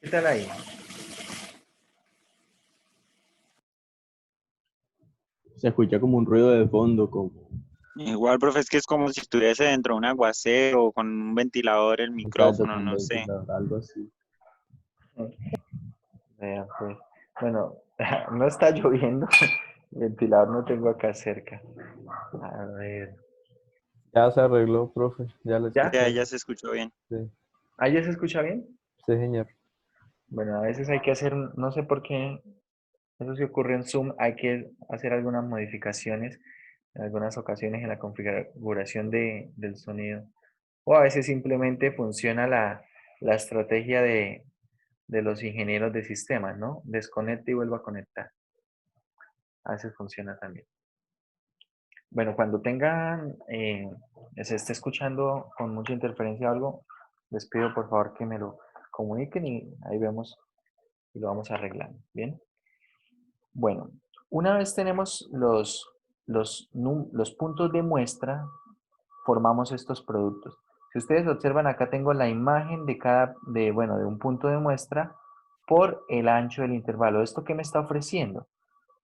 ¿Qué tal ahí? Se escucha como un ruido de fondo, como Igual, profe, es que es como si estuviese dentro de un aguacero o con un ventilador el exacto, micrófono, con no sé. ventilador, algo así. Vean, pues. Bueno, no está lloviendo. El ventilador no tengo acá cerca. A ver. Ya se arregló, profe. Ya lo ¿Ya? Ya, escuché. ya se escuchó bien. Sí, ¿Ahí ya se escucha bien? sí, señor. Bueno, a veces hay que hacer, no sé por qué, eso sí ocurre en Zoom, hay que hacer algunas modificaciones en algunas ocasiones en la configuración del sonido. O a veces simplemente funciona la estrategia de los ingenieros de sistemas, ¿no? Desconecte y vuelva a conectar. A veces funciona también. Bueno, cuando tengan, se esté escuchando con mucha interferencia o algo, les pido por favor que me lo comuniquen y ahí vemos y lo vamos arreglando. ¿Bien? Bueno, una vez tenemos los puntos de muestra, formamos estos productos. Si ustedes observan, acá tengo la imagen bueno, de un punto de muestra por el ancho del intervalo. ¿Esto qué me está ofreciendo?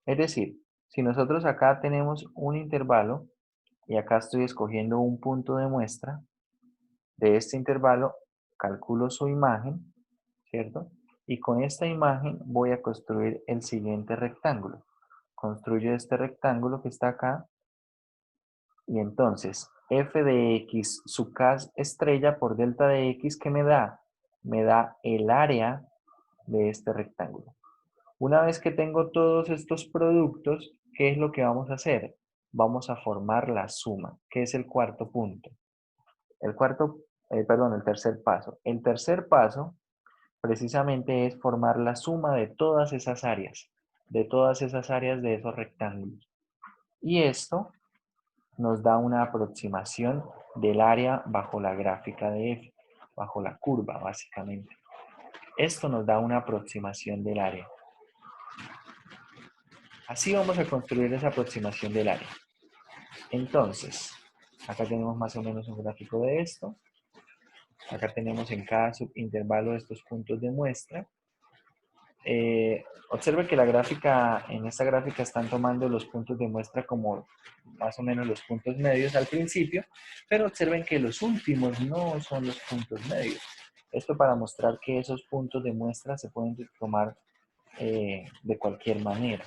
Es decir, si nosotros acá tenemos un intervalo y acá estoy escogiendo un punto de muestra de este intervalo, calculo su imagen, ¿cierto? Y con esta imagen voy a construir el siguiente rectángulo. Construyo este rectángulo que está acá y entonces f de x sub k estrella por delta de x, ¿qué me da? Me da el área de este rectángulo. Una vez que tengo todos estos productos, ¿qué es lo que vamos a hacer? Vamos a formar la suma, que es el cuarto punto. El tercer paso. El tercer paso precisamente es formar la suma de todas esas áreas, de esos rectángulos. Y esto nos da una aproximación del área bajo la gráfica de f, bajo la curva básicamente. Esto nos da una aproximación del área. Así vamos a construir esa aproximación del área. Entonces, acá tenemos más o menos un gráfico de esto. Acá tenemos en cada subintervalo estos puntos de muestra. Observen que en esta gráfica están tomando los puntos de muestra como más o menos los puntos medios al principio, pero observen que los últimos no son los puntos medios. Esto para mostrar que esos puntos de muestra se pueden tomar de cualquier manera.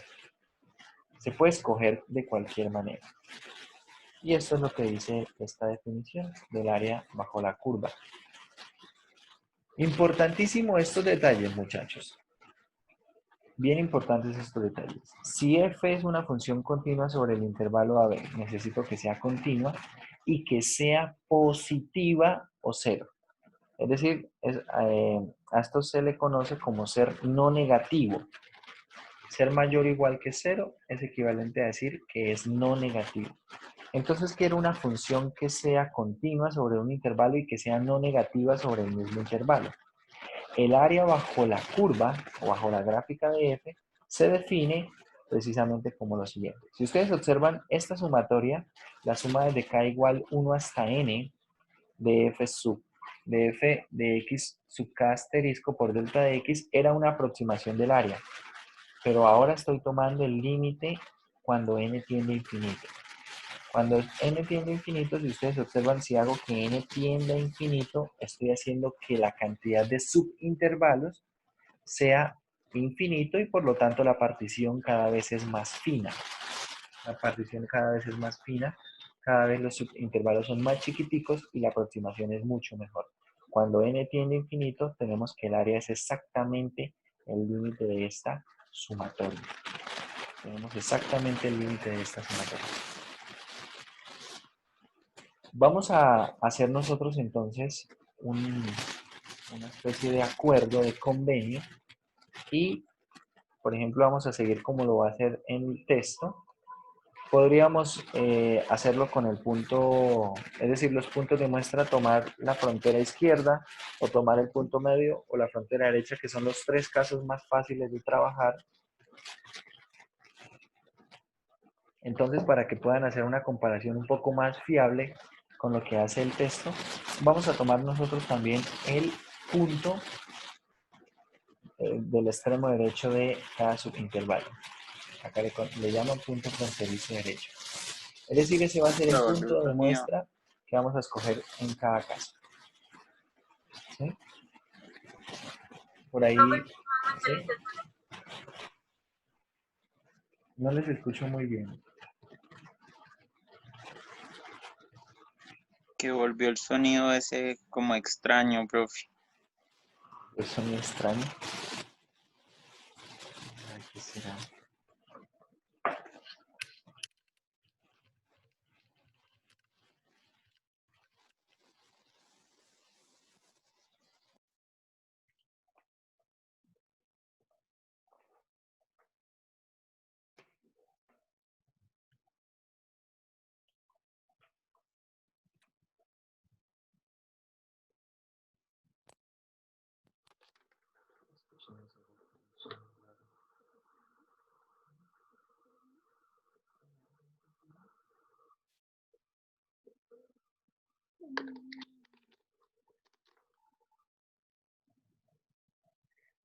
Se puede escoger de cualquier manera. Y esto es lo que dice esta definición del área bajo la curva. Importantísimo estos detalles, muchachos. Bien importantes estos detalles. Si f es una función continua sobre el intervalo AB, necesito que sea continua y que sea positiva o cero. Es decir, a esto se le conoce como ser no negativo. Ser mayor o igual que cero es equivalente a decir que es no negativo. Entonces quiero una función que sea continua sobre un intervalo y que sea no negativa sobre el mismo intervalo. El área bajo la curva o bajo la gráfica de f se define precisamente como lo siguiente. Si ustedes observan esta sumatoria, la suma desde k igual 1 hasta n de f de x sub k asterisco por delta de x era una aproximación del área. Pero ahora estoy tomando el límite cuando n tiende a infinito. Cuando n tiende a infinito, si ustedes observan, si hago que n tienda a infinito, estoy haciendo que la cantidad de subintervalos sea infinito y por lo tanto la partición cada vez es más fina. La partición cada vez es más fina, cada vez los subintervalos son más chiquiticos y la aproximación es mucho mejor. Cuando n tiende a infinito, tenemos que el área es exactamente el límite de esta sumatoria. Tenemos exactamente el límite de esta sumatoria. Vamos a hacer nosotros entonces una especie de acuerdo, de convenio, y por ejemplo vamos a seguir como lo va a hacer en el texto. Podríamos hacerlo con el punto, es decir, los puntos de muestra, tomar la frontera izquierda o tomar el punto medio o la frontera derecha, que son los tres casos más fáciles de trabajar. Entonces, para que puedan hacer una comparación un poco más fiable con lo que hace el texto, vamos a tomar nosotros también el punto del extremo derecho de cada subintervalo. Acá le llaman punto fronterizo derecho. Es decir, ese va a ser el Se volvió punto el de sonido. muestra que vamos a escoger en cada caso. ¿Sí? Por ahí, ¿sí? No les escucho muy bien. Que volvió el sonido ese como extraño, profe. Eso me extraña. Ay, ¿qué será?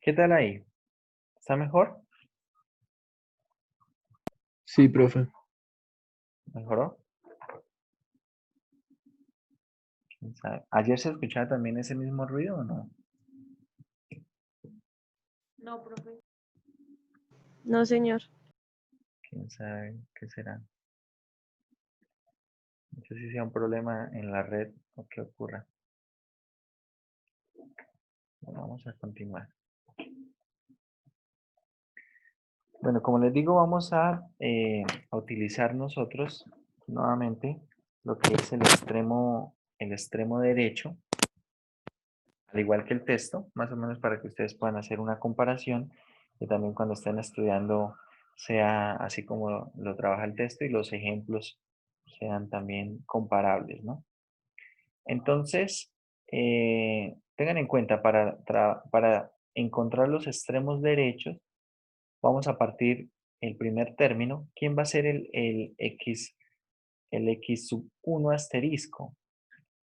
¿Qué tal ahí? ¿Está mejor? Sí, profe. ¿Mejoró? ¿Quién sabe? ¿Ayer se escuchaba también ese mismo ruido o no? No, profe. No, señor. ¿Quién sabe qué será? No sé si sea un problema en la red o qué ocurra. Bueno, vamos a continuar. Bueno, como les digo, vamos a utilizar nosotros nuevamente lo que es el extremo derecho, al igual que el texto, más o menos para que ustedes puedan hacer una comparación y también cuando estén estudiando sea así como lo trabaja el texto y los ejemplos sean también comparables, ¿no? Entonces, tengan en cuenta, para encontrar los extremos derechos, vamos a partir el primer término. ¿Quién va a ser el x sub 1 asterisco?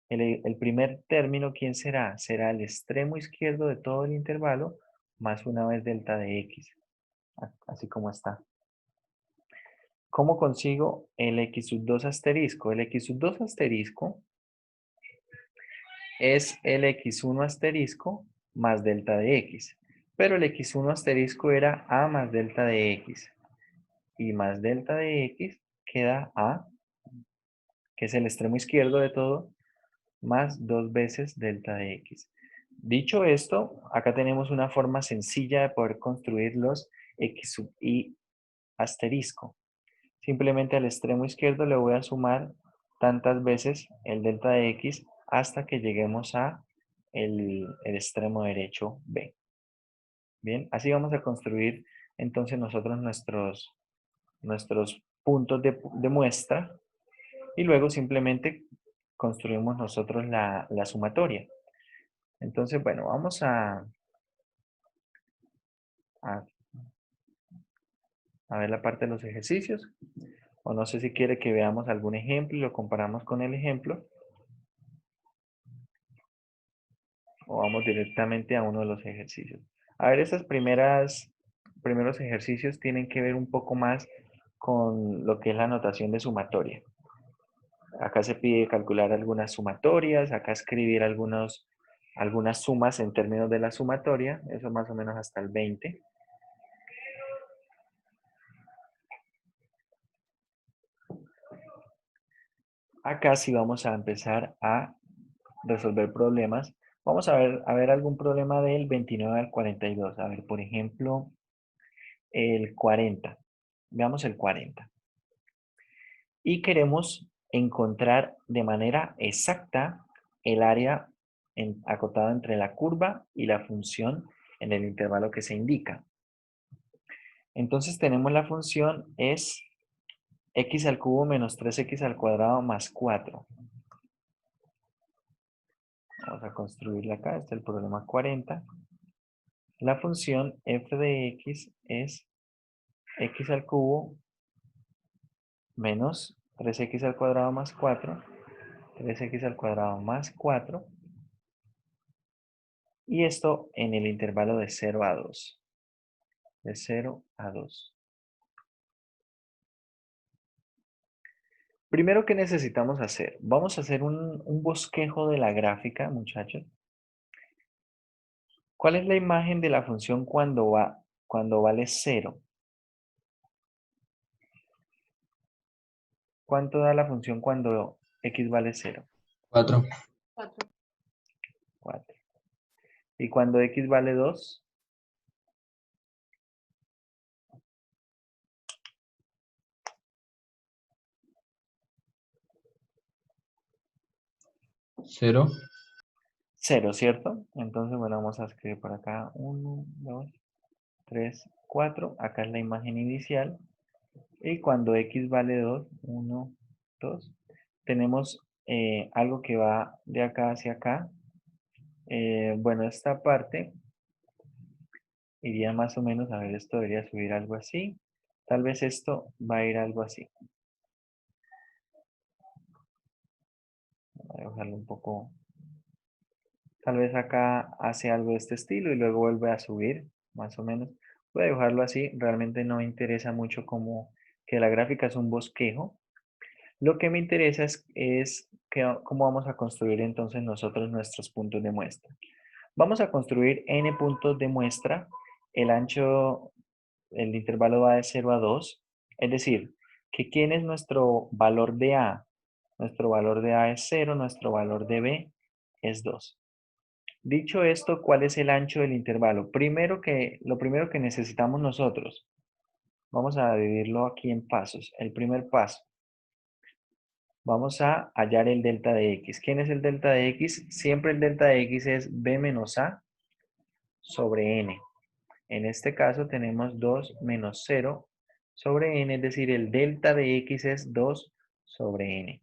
El primer término, ¿quién será? Será el extremo izquierdo de todo el intervalo más una vez delta de x, así como está. ¿Cómo consigo el x sub 2 asterisco? El x sub 2 asterisco es el x1 asterisco más delta de x. Pero el x1 asterisco era a más delta de x. Y más delta de x queda a, que es el extremo izquierdo de todo, más 2 veces delta de x. Dicho esto, acá tenemos una forma sencilla de poder construir los x sub i asterisco. Simplemente al extremo izquierdo le voy a sumar tantas veces el delta de x hasta que lleguemos a el extremo derecho b. Bien, así vamos a construir entonces nosotros nuestros puntos de muestra y luego simplemente construimos nosotros la sumatoria. Entonces, bueno, vamos a, a ver la parte de los ejercicios. O no sé si quiere que veamos algún ejemplo y lo comparamos con el ejemplo. O vamos directamente a uno de los ejercicios. A ver, estos primeros ejercicios tienen que ver un poco más con lo que es la notación de sumatoria. Acá se pide calcular algunas sumatorias, acá escribir algunas sumas en términos de la sumatoria, eso más o menos hasta el 20. Acá sí vamos a empezar a resolver problemas. Vamos a ver algún problema del 29 al 42. A ver, por ejemplo, el 40. Veamos el 40. Y queremos encontrar de manera exacta el área acotada entre la curva y la función en el intervalo que se indica. Entonces tenemos la función es x al cubo menos 3x al cuadrado más 4. Vamos a construirla acá, este es el problema 40. La función f de x es x al cubo menos 3x al cuadrado más 4, 3x al cuadrado más 4, y esto en el intervalo de 0 a 2. De 0 a 2. Primero, ¿qué necesitamos hacer? Vamos a hacer un bosquejo de la gráfica, muchachos. ¿Cuál es la imagen de la función cuando vale 0? ¿Cuánto da la función cuando x vale 0? 4. 4. 4. ¿Y cuando x vale 2? 0. 0, ¿cierto? Entonces, bueno, vamos a escribir por acá 1, 2, 3, 4. Acá es la imagen inicial. Y cuando x vale 2, 1, 2, tenemos algo que va de acá hacia acá. Bueno, esta parte iría más o menos, a ver, esto debería subir algo así. Tal vez esto va a ir algo así. Voy a dibujarlo un poco. Tal vez acá hace algo de este estilo y luego vuelve a subir, más o menos. Voy a dibujarlo así. Realmente no me interesa mucho como que la gráfica es un bosquejo. Lo que me interesa es cómo vamos a construir entonces nosotros nuestros puntos de muestra. Vamos a construir n puntos de muestra. El ancho, el intervalo va de 0 a 2. Es decir, que ¿quién es nuestro valor de A? Nuestro valor de A es 0, nuestro valor de B es 2. Dicho esto, ¿cuál es el ancho del intervalo? Lo primero que necesitamos nosotros, vamos a dividirlo aquí en pasos. El primer paso, vamos a hallar el delta de x. ¿Quién es el delta de x? Siempre el delta de x es b menos a sobre n. En este caso tenemos 2 menos 0 sobre n, es decir, el delta de x es 2 sobre n.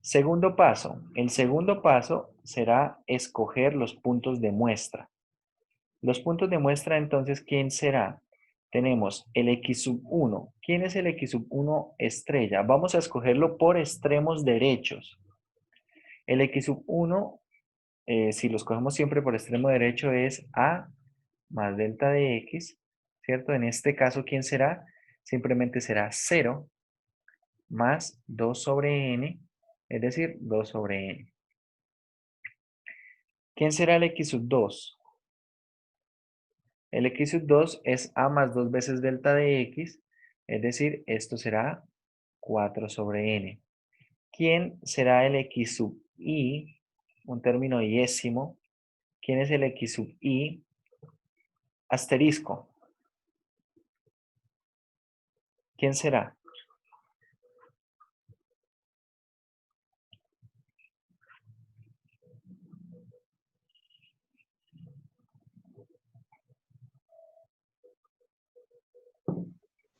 Segundo paso. El segundo paso será escoger los puntos de muestra. Los puntos de muestra, entonces, ¿quién será? Tenemos el x sub 1. ¿Quién es el x sub 1 estrella? Vamos a escogerlo por extremos derechos. El x sub 1, si lo escogemos siempre por extremo derecho, es a más delta de x, ¿cierto? En este caso, ¿quién será? Simplemente será 0 más 2 sobre n, es decir, 2 sobre n. ¿Quién será el x sub 2? El x sub 2 es a más 2 veces delta de x, es decir, esto será 4 sobre n. ¿Quién será el x sub i? Un término iésimo. ¿Quién es el x sub i? Asterisco. ¿Quién será?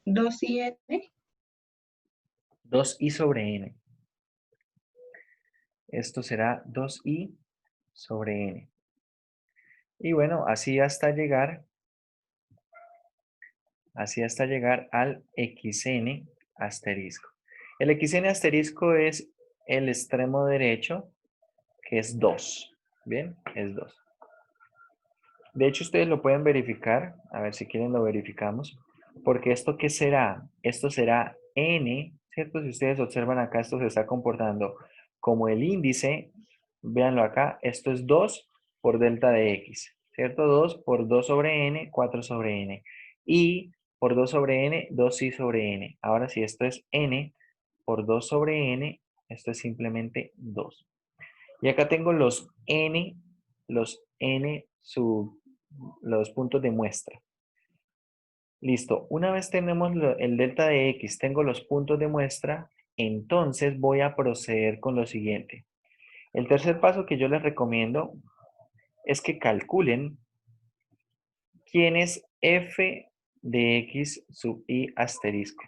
Dos y n. 2i sobre n. Esto será 2i sobre n. Y bueno, así hasta llegar al xn asterisco. El xn asterisco es el extremo derecho, que es 2. Bien, es 2. De hecho, ustedes lo pueden verificar. A ver si quieren lo verificamos. Porque esto, ¿qué será? Esto será n, ¿cierto? Si ustedes observan acá, esto se está comportando como el índice. Véanlo acá. Esto es 2 por delta de x, ¿cierto? 2 por 2 sobre n, 4 sobre n. Y por 2 sobre n, 2i sobre n. Ahora, si esto es n por 2 sobre n, esto es simplemente 2. Y acá tengo los n los puntos de muestra. Listo. Una vez tenemos el delta de x, tengo los puntos de muestra, entonces voy a proceder con lo siguiente. El tercer paso que yo les recomiendo es que calculen quién es f de x sub i asterisco.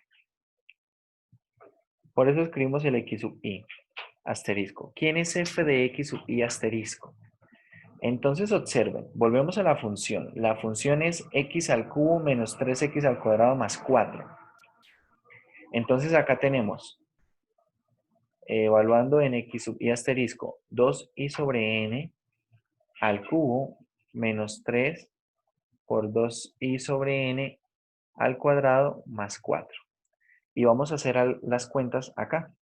Por eso escribimos el x sub i asterisco. ¿Quién es f de x sub i asterisco? Entonces observen, volvemos a la función. La función es x al cubo menos 3x al cuadrado más 4. Entonces acá tenemos, evaluando en x sub i asterisco, 2i sobre n al cubo menos 3 por 2i sobre n al cuadrado más 4. Y vamos a hacer las cuentas acá.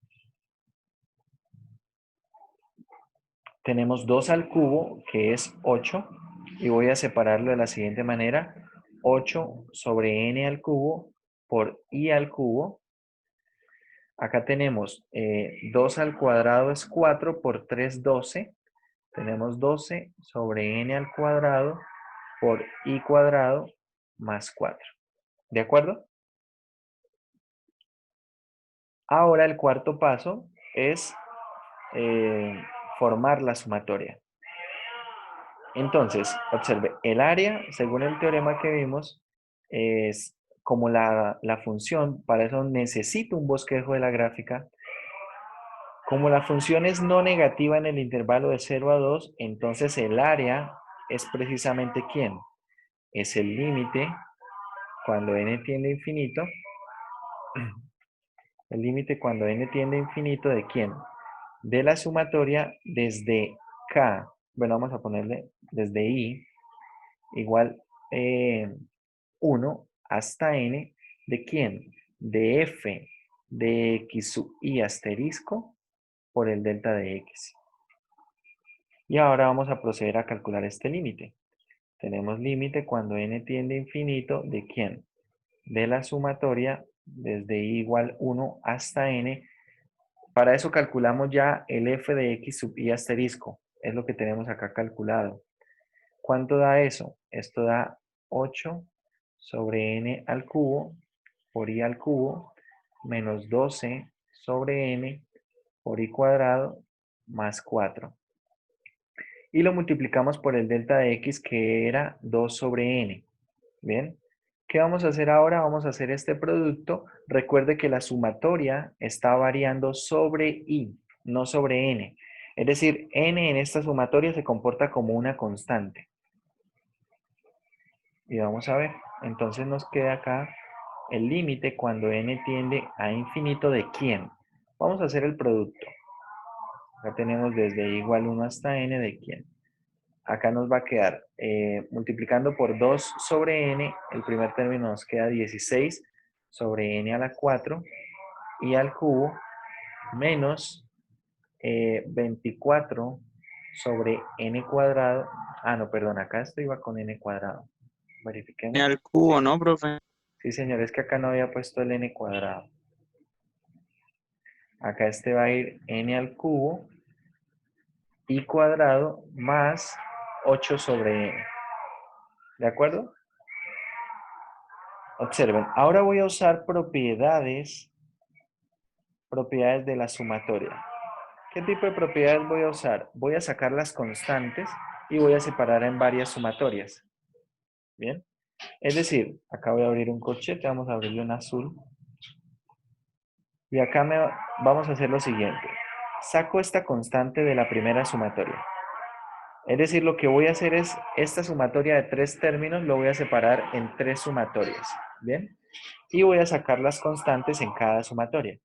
Tenemos 2 al cubo, que es 8, y voy a separarlo de la siguiente manera. 8 sobre n al cubo por i al cubo. Acá tenemos 2 al cuadrado es 4 por 3, 12. Tenemos 12 sobre n al cuadrado por i cuadrado más 4. ¿De acuerdo? Ahora el cuarto paso es formar la sumatoria. Entonces, observe, el área, según el teorema que vimos, es como la función, para eso necesito un bosquejo de la gráfica. Como la función es no negativa en el intervalo de 0 a 2, entonces el área es precisamente ¿quién? Es el límite cuando n tiende a infinito. El límite cuando n tiende a infinito ¿de quién? de la sumatoria desde K, bueno, vamos a ponerle desde I, igual 1 hasta N, ¿de quién? De F de X sub I asterisco por el delta de X. Y ahora vamos a proceder a calcular este límite. Tenemos límite cuando n tiende a infinito, ¿de quién? De la sumatoria desde i igual 1 hasta n. Para eso calculamos ya el f de x sub i asterisco. Es lo que tenemos acá calculado. ¿Cuánto da eso? Esto da 8 sobre n al cubo por i al cubo menos 12 sobre n por i cuadrado más 4. Y lo multiplicamos por el delta de x, que era 2 sobre n. ¿Bien? ¿Qué vamos a hacer ahora? Vamos a hacer este producto. Recuerde que la sumatoria está variando sobre i, no sobre n. Es decir, n en esta sumatoria se comporta como una constante. Y vamos a ver. Entonces nos queda acá el límite cuando n tiende a infinito, ¿de quién? Vamos a hacer el producto. Acá tenemos desde i igual 1 hasta n, ¿de quién? Acá nos va a quedar, multiplicando por 2 sobre n, el primer término nos queda 16 sobre n a la 4 y al cubo menos 24 sobre n cuadrado. Ah, no, perdón, acá esto iba con n cuadrado. Verifiquemos. Al cubo, ¿no, profe? Sí, señor, es que acá no había puesto el n cuadrado. Acá este va a ir n al cubo i cuadrado más 8 sobre n. ¿De acuerdo? Observen, ahora voy a usar propiedades de la sumatoria. ¿Qué tipo de propiedades voy a usar? Voy a sacar las constantes y voy a separar en varias sumatorias. ¿Bien? Es decir, acá voy a abrir un corchete, vamos a abrirle un azul. Y acá vamos a hacer lo siguiente. Saco esta constante de la primera sumatoria. Es decir, lo que voy a hacer es, esta sumatoria de 3 términos lo voy a separar en 3 sumatorias. ¿Bien? Y voy a sacar las constantes en cada sumatoria.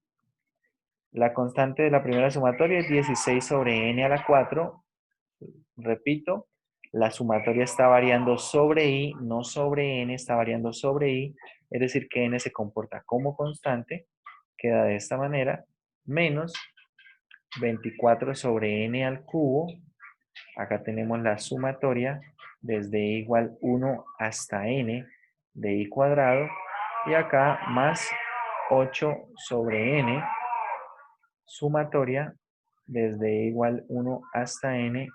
La constante de la primera sumatoria es 16 sobre n a la 4. Repito, la sumatoria está variando sobre i, no sobre n, está variando sobre i. Es decir, que n se comporta como constante. Queda de esta manera. Menos 24 sobre n al cubo. Acá tenemos la sumatoria desde i igual 1 hasta n de i cuadrado. Y acá más 8 sobre n sumatoria desde igual 1 hasta n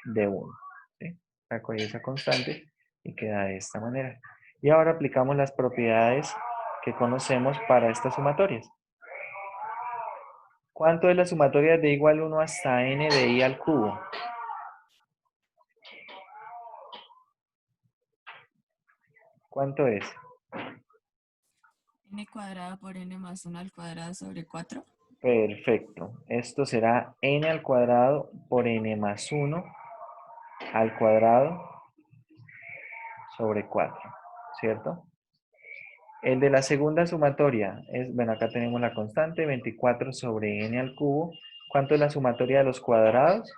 de 1. ¿Sí? Saco ahí esa constante y queda de esta manera. Y ahora aplicamos las propiedades que conocemos para estas sumatorias. ¿Cuánto es la sumatoria de igual 1 hasta n de i al cubo? ¿Cuánto es? N cuadrado por n más 1 al cuadrado sobre 4. Perfecto. Esto será n al cuadrado por n más 1 al cuadrado sobre 4, ¿cierto? El de la segunda sumatoria es, bueno, acá tenemos la constante, 24 sobre n al cubo. ¿Cuánto es la sumatoria de los cuadrados?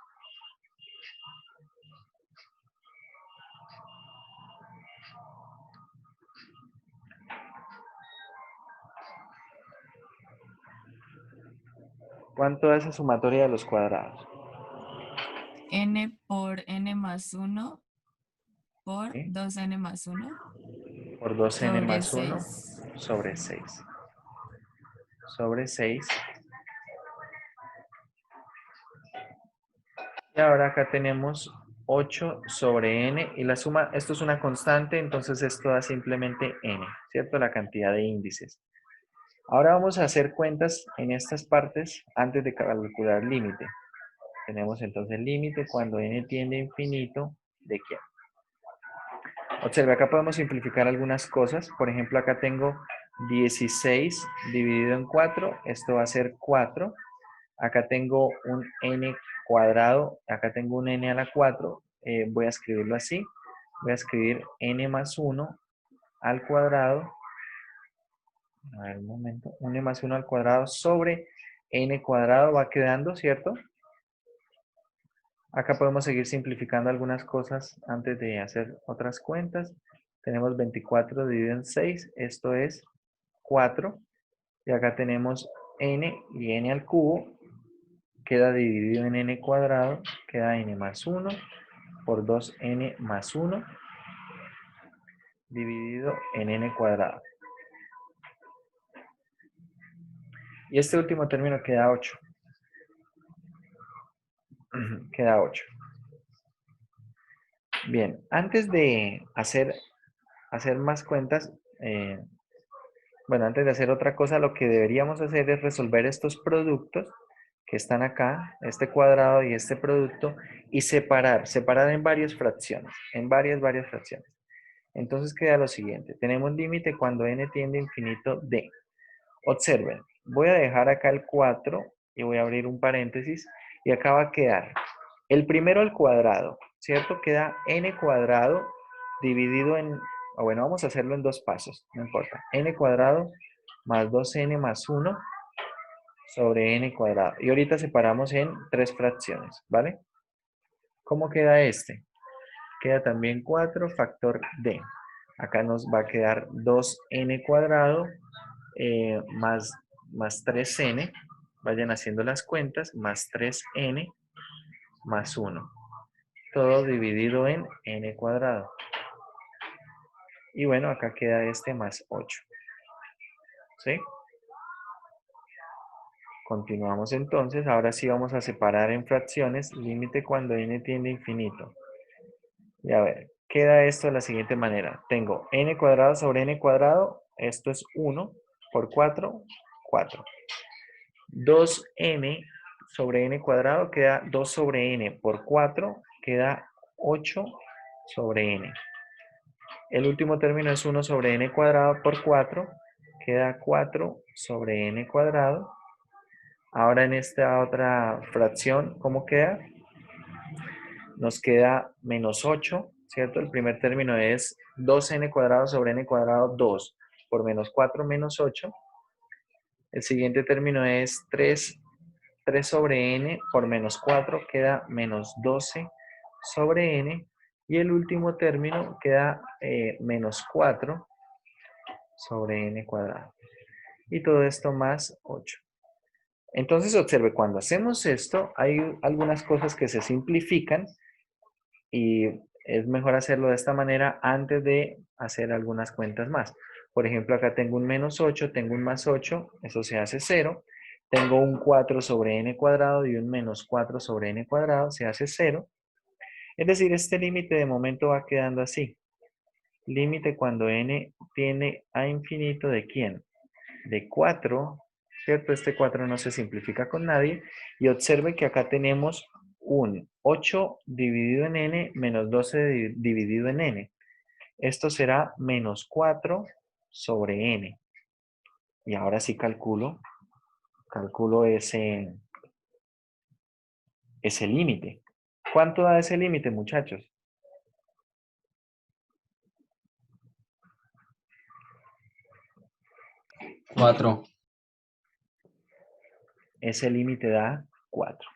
¿Cuánto es la sumatoria de los cuadrados? N por n más 1 por ¿Sí? 2n más 1 Por 2n sobre más 1 6. sobre 6. Sobre 6. Y ahora acá tenemos 8 sobre n y la suma, esto es una constante, entonces esto da simplemente n, ¿cierto? La cantidad de índices. Ahora vamos a hacer cuentas en estas partes antes de calcular límite. Tenemos entonces límite cuando n tiende a infinito, ¿de quién? Observe, acá podemos simplificar algunas cosas. Por ejemplo, acá tengo 16 dividido en 4. Esto va a ser 4. Acá tengo un n cuadrado. Acá tengo un n a la 4. Voy a escribirlo así. Voy a escribir n más 1 al cuadrado. A ver, un momento. N más 1 al cuadrado sobre n cuadrado va quedando, ¿cierto? Acá podemos seguir simplificando algunas cosas antes de hacer otras cuentas. Tenemos 24 dividido en 6, esto es 4. Y acá tenemos n y n al cubo, queda dividido en n cuadrado, queda n más 1 por 2n más 1 dividido en n cuadrado. Y este último término queda 8. Queda 8. Bien, antes de hacer más cuentas, bueno, antes de hacer otra cosa, lo que deberíamos hacer es resolver estos productos que están acá, este cuadrado y este producto, y separar en varias fracciones, en varias fracciones. Entonces queda lo siguiente, tenemos límite cuando n tiende a infinito de. Observen, voy a dejar acá el 4 y voy a abrir un paréntesis, y acá va a quedar el primero al cuadrado, ¿cierto? Queda n cuadrado dividido en, o bueno, vamos a hacerlo en dos pasos, no importa. N cuadrado más 2n más 1 sobre n cuadrado. Y ahorita separamos en tres fracciones, ¿vale? ¿Cómo queda este? Queda también 4 factor d. Acá nos va a quedar 2n cuadrado más 3n. Vayan haciendo las cuentas, más 3n más 1. Todo dividido en n cuadrado. Y bueno, acá queda este más 8. ¿Sí? Continuamos entonces. Ahora sí vamos a separar en fracciones. Límite cuando n tiende a infinito. Y a ver, queda esto de la siguiente manera. Tengo n cuadrado sobre n cuadrado. Esto es 1 por 4, 4. 2n sobre n cuadrado queda 2 sobre n por 4. Queda 8 sobre n. El último término es 1 sobre n cuadrado por 4. Queda 4 sobre n cuadrado. Ahora en esta otra fracción, ¿cómo queda? Nos queda menos 8, ¿cierto? El primer término es 2n cuadrado sobre n cuadrado 2 por menos 4 menos 8. El siguiente término es 3 sobre n por menos 4, queda menos 12 sobre n. Y el último término queda menos 4 sobre n cuadrado. Y todo esto más 8. Entonces observe, cuando hacemos esto, hay algunas cosas que se simplifican y es mejor hacerlo de esta manera antes de hacer algunas cuentas más. Por ejemplo, acá tengo un menos 8, tengo un más 8, eso se hace 0. Tengo un 4 sobre n cuadrado y un menos 4 sobre n cuadrado, se hace 0. Es decir, este límite de momento va quedando así. Límite cuando n tiende a infinito ¿de quién? De 4, ¿cierto? Este 4 no se simplifica con nadie. Y observe que acá tenemos un 8 dividido en n menos 12 dividido en n. Esto será menos 4 sobre n. Y ahora sí calculo ese límite. ¿Cuánto da ese límite, muchachos? Cuatro. Ese límite da 4.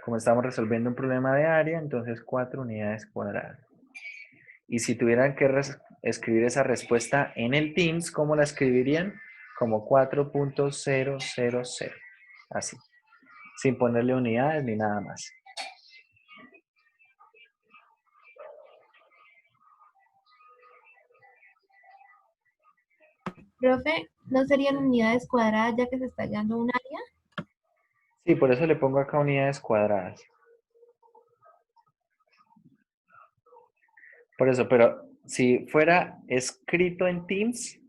Como estamos resolviendo un problema de área, entonces 4 unidades cuadradas. Y si tuvieran que escribir esa respuesta en el Teams, ¿cómo la escribirían? Como 4.000. Así. Sin ponerle unidades ni nada más. Profe, ¿no serían unidades cuadradas ya que se está hallando un área? Sí, por eso le pongo acá unidades cuadradas. Por eso, pero si fuera escrito en Teams,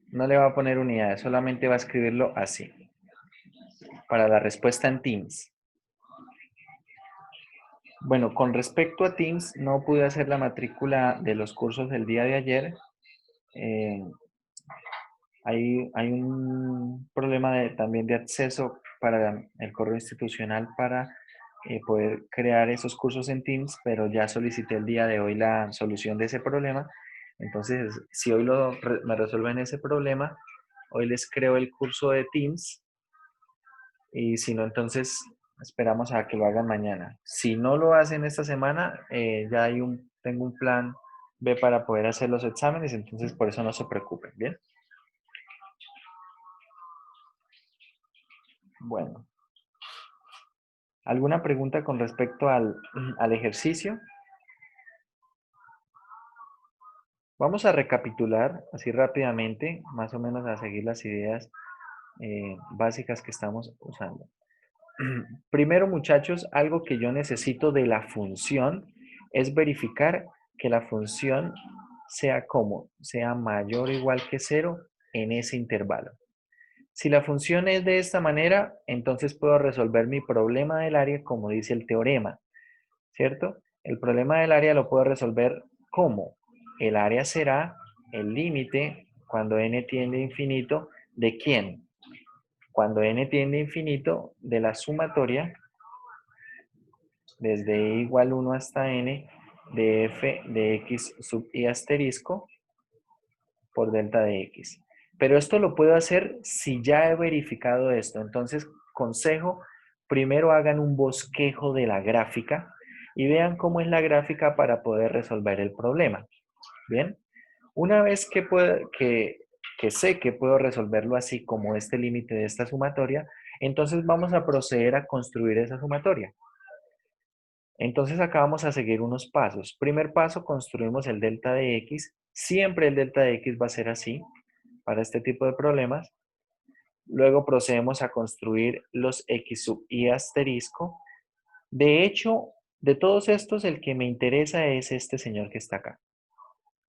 no le va a poner unidades, solamente va a escribirlo así. Para la respuesta en Teams. Bueno, con respecto a Teams, no pude hacer la matrícula de los cursos del día de ayer. Hay un problema también de acceso para el correo institucional para poder crear esos cursos en Teams, pero ya solicité el día de hoy la solución de ese problema. Entonces, si hoy me resuelven ese problema, hoy les creo el curso de Teams. Y si no, entonces esperamos a que lo hagan mañana. Si no lo hacen esta semana, ya tengo un plan B para poder hacer los exámenes, entonces por eso no se preocupen, ¿bien? Bueno. ¿Alguna pregunta con respecto al ejercicio? Vamos a recapitular así rápidamente, más o menos a seguir las ideas básicas que estamos usando. Primero, muchachos, algo que yo necesito de la función es verificar que la función sea como, sea mayor o igual que 0 en ese intervalo. Si la función es de esta manera, entonces puedo resolver mi problema del área como dice el teorema, ¿cierto? El problema del área lo puedo resolver como el área será el límite cuando n tiende a infinito, ¿de quién? Cuando n tiende a infinito, de la sumatoria desde e igual 1 hasta n de f de x sub i asterisco por delta de x. Pero esto lo puedo hacer si ya he verificado esto. Entonces, consejo, primero hagan un bosquejo de la gráfica y vean cómo es la gráfica para poder resolver el problema. ¿Bien? Una vez que sé que puedo resolverlo así como este límite de esta sumatoria, entonces vamos a proceder a construir esa sumatoria. Entonces acá vamos a seguir unos pasos. Primer paso, construimos el delta de x. Siempre el delta de x va a ser así para este tipo de problemas. Luego procedemos a construir los x sub i asterisco. De hecho, de todos estos, el que me interesa es este señor que está acá.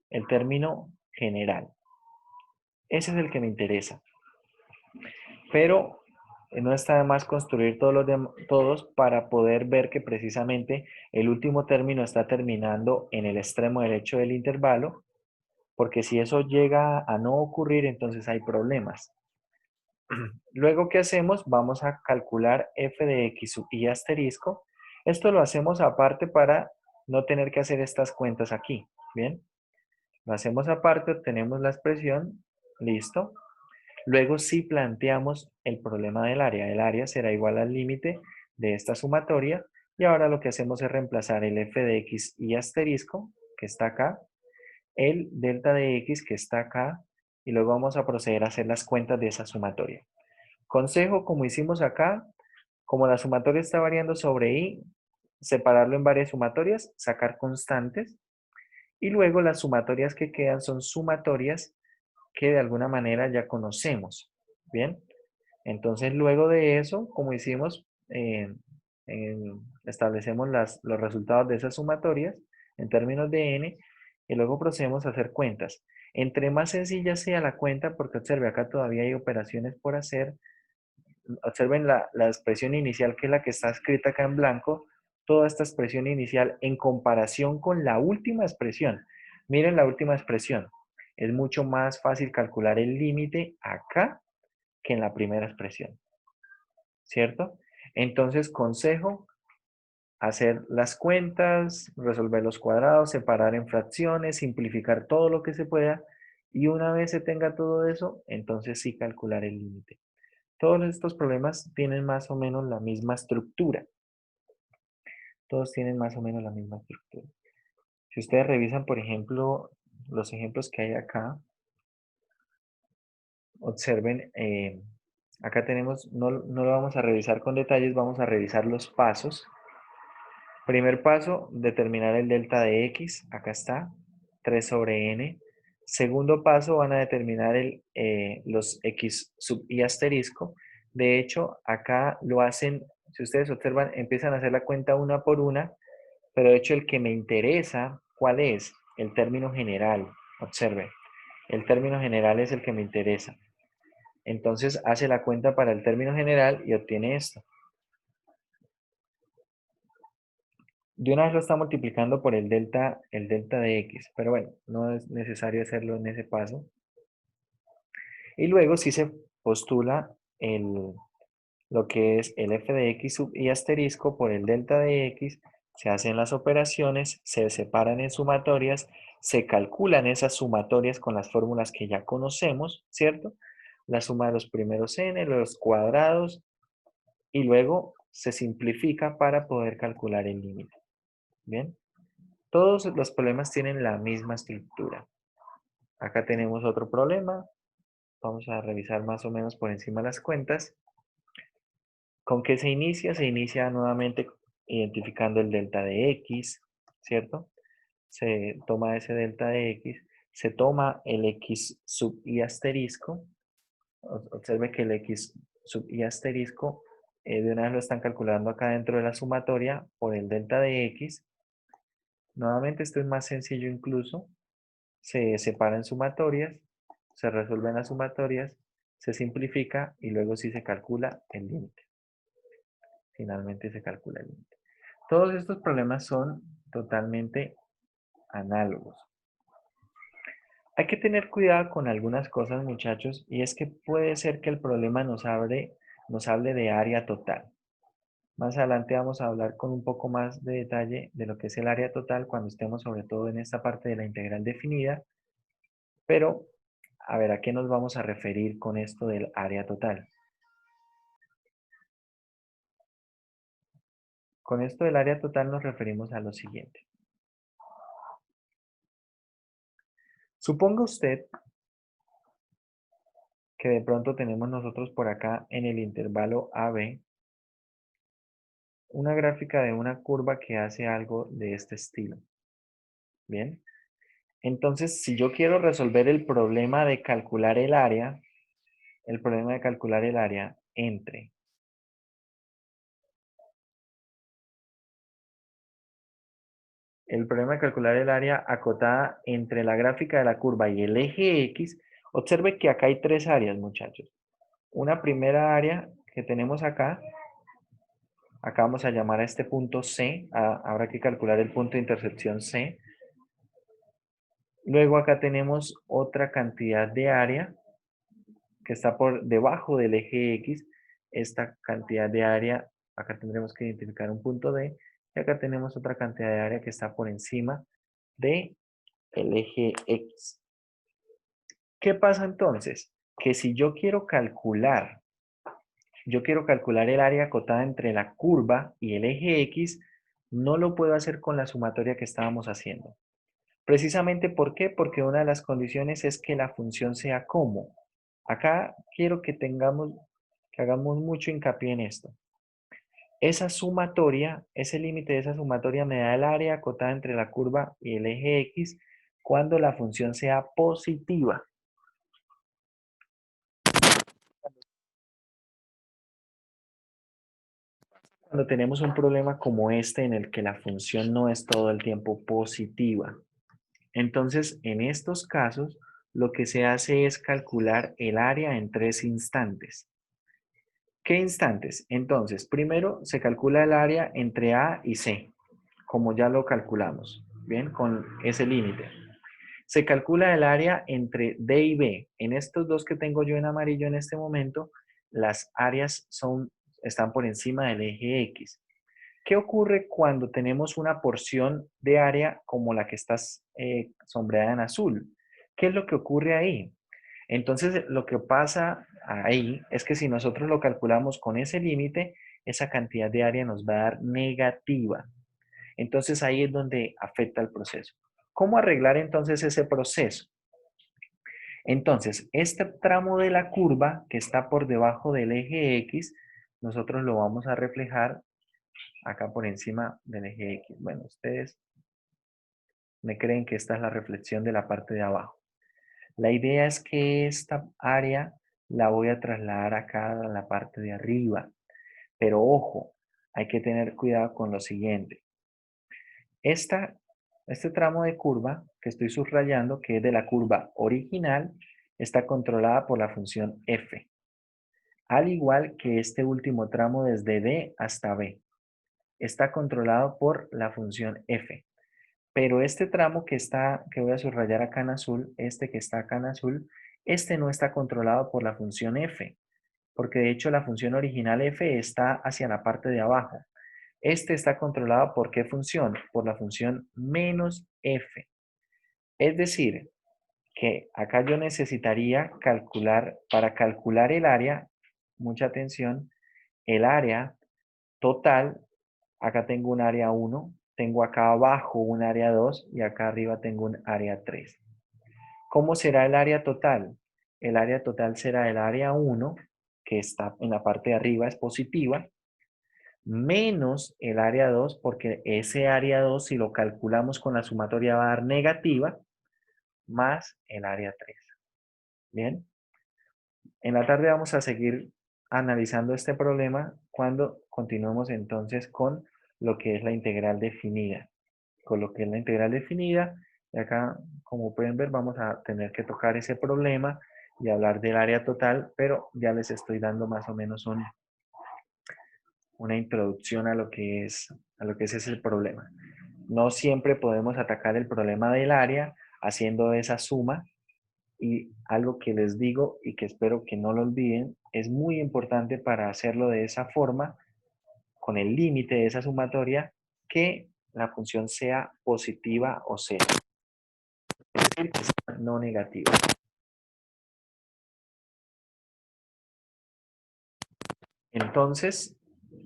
El término general. Ese es el que me interesa. Pero no está de más construir todos para poder ver que precisamente el último término está terminando en el extremo derecho del intervalo, porque si eso llega a no ocurrir, entonces hay problemas. Luego, ¿qué hacemos? Vamos a calcular f de x sub i asterisco. Esto lo hacemos aparte para no tener que hacer estas cuentas aquí, ¿bien? Lo hacemos aparte, obtenemos la expresión, listo. Luego sí planteamos el problema del área. El área será igual al límite de esta sumatoria y ahora lo que hacemos es reemplazar el f de x y asterisco, que está acá, el delta de x, que está acá, y luego vamos a proceder a hacer las cuentas de esa sumatoria. Consejo, como hicimos acá, como la sumatoria está variando sobre i, separarlo en varias sumatorias, sacar constantes, y luego las sumatorias que quedan son sumatorias que de alguna manera ya conocemos. ¿Bien? Entonces, luego de eso, como hicimos, establecemos los resultados de esas sumatorias en términos de n y luego procedemos a hacer cuentas. Entre más sencilla sea la cuenta, porque observe, acá todavía hay operaciones por hacer. Observen la expresión inicial, que es la que está escrita acá en blanco. Toda esta expresión inicial en comparación con la última expresión. Miren la última expresión. Es mucho más fácil calcular el límite acá que en la primera expresión. ¿Cierto? Entonces, consejo, hacer las cuentas, resolver los cuadrados, separar en fracciones, simplificar todo lo que se pueda. Y una vez se tenga todo eso, entonces sí calcular el límite. Todos estos problemas tienen más o menos la misma estructura. Todos tienen más o menos la misma estructura. Si ustedes revisan, por ejemplo, los ejemplos que hay acá, observen, acá tenemos, no lo vamos a revisar con detalles, vamos a revisar los pasos. Primer paso, determinar el delta de x, acá está, 3 sobre n. Segundo paso, van a determinar los x sub i asterisco. De hecho, acá lo hacen, si ustedes observan, empiezan a hacer la cuenta una por una, pero de hecho el que me interesa, ¿cuál es? El término general, observe. El término general es el que me interesa. Entonces hace la cuenta para el término general y obtiene esto. De una vez lo está multiplicando por el delta de x, pero bueno, no es necesario hacerlo en ese paso. Y luego sí se postula lo que es el f de x sub i asterisco por el delta de x, se hacen las operaciones, se separan en sumatorias, se calculan esas sumatorias con las fórmulas que ya conocemos, ¿cierto? La suma de los primeros n, los cuadrados, y luego se simplifica para poder calcular el límite. ¿Bien? Todos los problemas tienen la misma estructura. Acá tenemos otro problema. Vamos a revisar más o menos por encima las cuentas. ¿Con qué se inicia? Se inicia nuevamente identificando el delta de x, ¿cierto? Se toma ese delta de x, se toma el x sub i asterisco. Observe que el x sub i asterisco de una vez lo están calculando acá dentro de la sumatoria por el delta de x. Nuevamente esto es más sencillo incluso. Se separan sumatorias, se resuelven las sumatorias, se simplifica y luego sí se calcula el límite. Finalmente se calcula el límite. Todos estos problemas son totalmente análogos. Hay que tener cuidado con algunas cosas, muchachos, y es que puede ser que el problema nos hable de área total. Más adelante vamos a hablar con un poco más de detalle de lo que es el área total cuando estemos sobre todo en esta parte de la integral definida. Pero, a ver, ¿a qué nos vamos a referir con esto del área total? Con esto del área total nos referimos a lo siguiente. Suponga usted que de pronto tenemos nosotros por acá en el intervalo AB una gráfica de una curva que hace algo de este estilo. Bien. Entonces, si yo quiero resolver el problema de calcular el área entre acotada entre la gráfica de la curva y el eje X, observe que acá hay tres áreas, muchachos. Una primera área que tenemos acá vamos a llamar a este punto C, habrá que calcular el punto de intersección C. Luego acá tenemos otra cantidad de área que está por debajo del eje X. Esta cantidad de área, acá tendremos que identificar un punto D. Y acá tenemos otra cantidad de área que está por encima del eje X. ¿Qué pasa entonces? Que si yo quiero calcular el área acotada entre la curva y el eje X, no lo puedo hacer con la sumatoria que estábamos haciendo. Precisamente, ¿por qué? Porque una de las condiciones es que la función sea como. Acá quiero que hagamos mucho hincapié en esto. Esa sumatoria, ese límite de esa sumatoria me da el área acotada entre la curva y el eje X cuando la función sea positiva. Cuando tenemos un problema como este en el que la función no es todo el tiempo positiva. Entonces, en estos casos, lo que se hace es calcular el área en tres instantes. ¿Qué instantes? Entonces, primero se calcula el área entre A y C, como ya lo calculamos, ¿bien? Con ese límite. Se calcula el área entre D y B. En estos dos que tengo yo en amarillo en este momento, las áreas están por encima del eje X. ¿Qué ocurre cuando tenemos una porción de área como la que está sombreada en azul? ¿Qué es lo que ocurre ahí? Entonces, lo que pasa ahí es que si nosotros lo calculamos con ese límite, esa cantidad de área nos va a dar negativa. Entonces, ahí es donde afecta el proceso. ¿Cómo arreglar entonces ese proceso? Entonces, este tramo de la curva que está por debajo del eje X, nosotros lo vamos a reflejar acá por encima del eje X. Bueno, ustedes me creen que esta es la reflexión de la parte de abajo. La idea es que esta área la voy a trasladar acá a la parte de arriba. Pero ojo, hay que tener cuidado con lo siguiente. Este tramo de curva que estoy subrayando, que es de la curva original, está controlada por la función f. Al igual que este último tramo desde D hasta B. Está controlado por la función f. Pero este tramo que voy a subrayar acá en azul, este que está acá en azul, este no está controlado por la función f. Porque de hecho la función original f está hacia la parte de abajo. Este está controlado por ¿qué función? Por la función menos f. Es decir, que acá yo necesitaría calcular, para calcular el área, mucha atención, el área total, acá tengo un área 1, tengo acá abajo un área 2 y acá arriba tengo un área 3. ¿Cómo será el área total? El área total será el área 1, que está en la parte de arriba, es positiva, menos el área 2, porque ese área 2, si lo calculamos con la sumatoria, va a dar negativa, más el área 3. ¿Bien? En la tarde vamos a seguir analizando este problema cuando continuemos entonces con lo que es la integral definida. Con lo que es la integral definida, y acá, como pueden ver, vamos a tener que tocar ese problema y hablar del área total, pero ya les estoy dando más o menos una introducción a lo que es ese problema. No siempre podemos atacar el problema del área haciendo esa suma, y algo que les digo y que espero que no lo olviden, es muy importante para hacerlo de esa forma, con el límite de esa sumatoria, que la función sea positiva o cero, es decir, que sea no negativa. Entonces,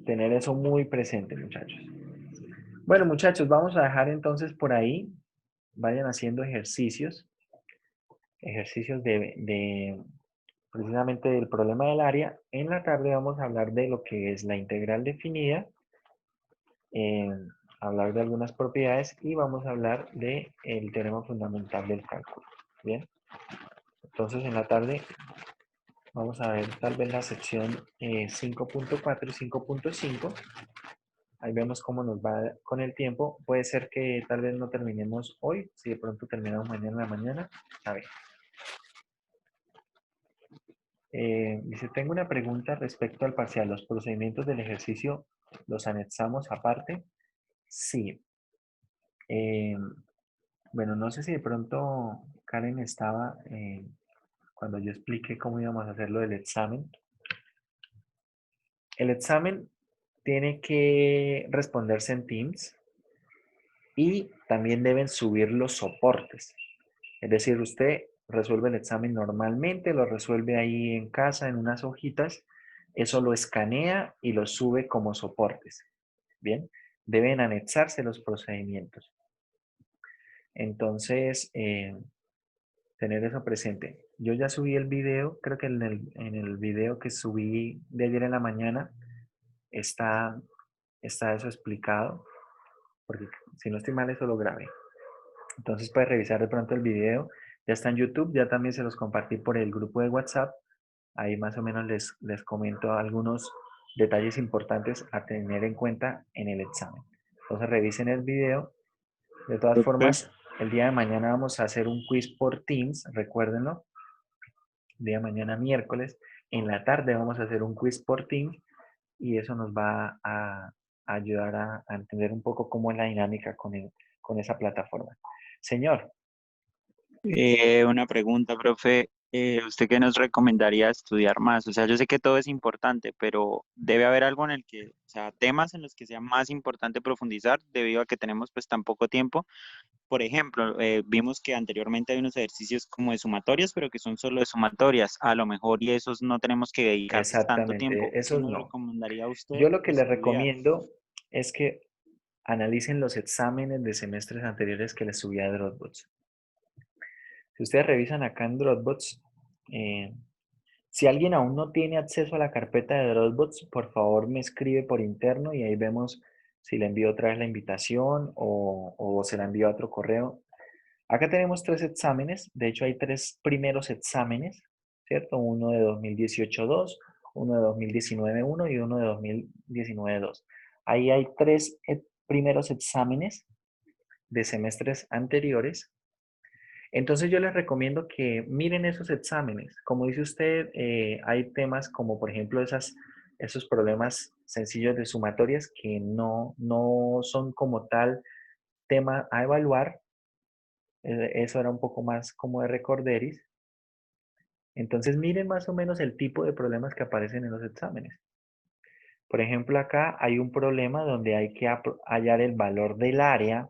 tener eso muy presente, muchachos. Bueno, muchachos, vamos a dejar entonces por ahí. Vayan haciendo ejercicios precisamente del problema del área. En la tarde vamos a hablar de lo que es la integral definida, hablar de algunas propiedades y vamos a hablar del teorema fundamental del cálculo. Bien, entonces en la tarde vamos a ver tal vez la sección 5.4 y 5.5. Ahí vemos cómo nos va con el tiempo. Puede ser que tal vez no terminemos hoy. Si de pronto terminamos mañana en la mañana, a ver. Dice, tengo una pregunta respecto al parcial. ¿Los procedimientos del ejercicio los anexamos aparte? Sí. Bueno, no sé si de pronto Karen estaba cuando yo expliqué cómo íbamos a hacer lo del examen. El examen tiene que responderse en Teams y también deben subir los soportes. Es decir, usted resuelve el examen normalmente, lo resuelve ahí en casa en unas hojitas, eso lo escanea y lo sube como soportes. Bien, deben anexarse los procedimientos. Entonces, tener eso presente. Yo ya subí el video, creo que en el video que subí de ayer en la mañana está eso explicado, porque si no estoy mal eso lo grabé. Entonces puedes revisar de pronto el video, ya está en YouTube, ya también se los compartí por el grupo de WhatsApp, ahí más o menos les comento algunos detalles importantes a tener en cuenta en el examen. Entonces revisen el video. De todas Profe, formas, el día de mañana vamos a hacer un quiz por Teams, recuérdenlo. El día de mañana miércoles, en la tarde vamos a hacer un quiz por Teams y eso nos va a ayudar a entender un poco cómo es la dinámica con esa plataforma. Señor, una pregunta, profe. ¿Usted qué nos recomendaría estudiar más? O sea, yo sé que todo es importante, pero debe haber algo en el que, o sea, temas en los que sea más importante profundizar debido a que tenemos pues tan poco tiempo. Por ejemplo, vimos que anteriormente hay unos ejercicios como de sumatorias, pero que son solo de sumatorias. A lo mejor y esos no tenemos que dedicarles tanto tiempo. exactamente, ¿Qué esos nos no. recomendaría usted Yo lo que le estudiar? recomiendo es que analicen los exámenes de semestres anteriores que les subí a Dropbox. Si ustedes revisan acá en Dropbox, eh, si alguien aún no tiene acceso a la carpeta de Dropbox, por favor me escribe por interno y ahí vemos si le envío otra vez la invitación o se la envío a otro correo. Acá tenemos 3 exámenes, de hecho hay 3 primeros exámenes, ¿cierto? Uno de 2018-2, uno de 2019-1 y uno de 2019-2. Ahí hay 3 primeros exámenes de semestres anteriores. Entonces yo les recomiendo que miren esos exámenes. Como dice usted, hay temas como por ejemplo esos problemas sencillos de sumatorias que no son como tal tema a evaluar. Eso era un poco más como de recorderis. Entonces miren más o menos el tipo de problemas que aparecen en los exámenes. Por ejemplo, acá hay un problema donde hay que hallar el valor del área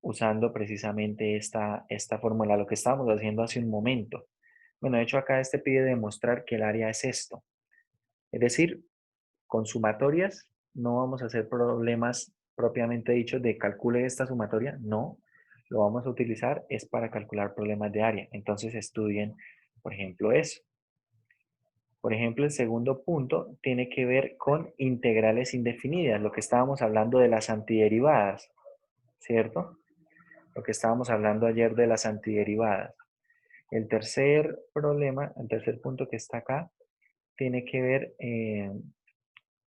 usando precisamente esta fórmula, lo que estábamos haciendo hace un momento. Bueno, de hecho acá pide demostrar que el área es esto. Es decir, Con sumatorias no vamos a hacer problemas propiamente dichos de calcule esta sumatoria, no. Lo vamos a utilizar es para calcular problemas de área. Entonces estudien, por ejemplo, eso. Por ejemplo, el segundo punto tiene que ver con integrales indefinidas, lo que estábamos hablando de las antiderivadas, ¿cierto? Lo que estábamos hablando ayer de las antiderivadas. El tercer problema, el tercer punto que está acá, tiene que ver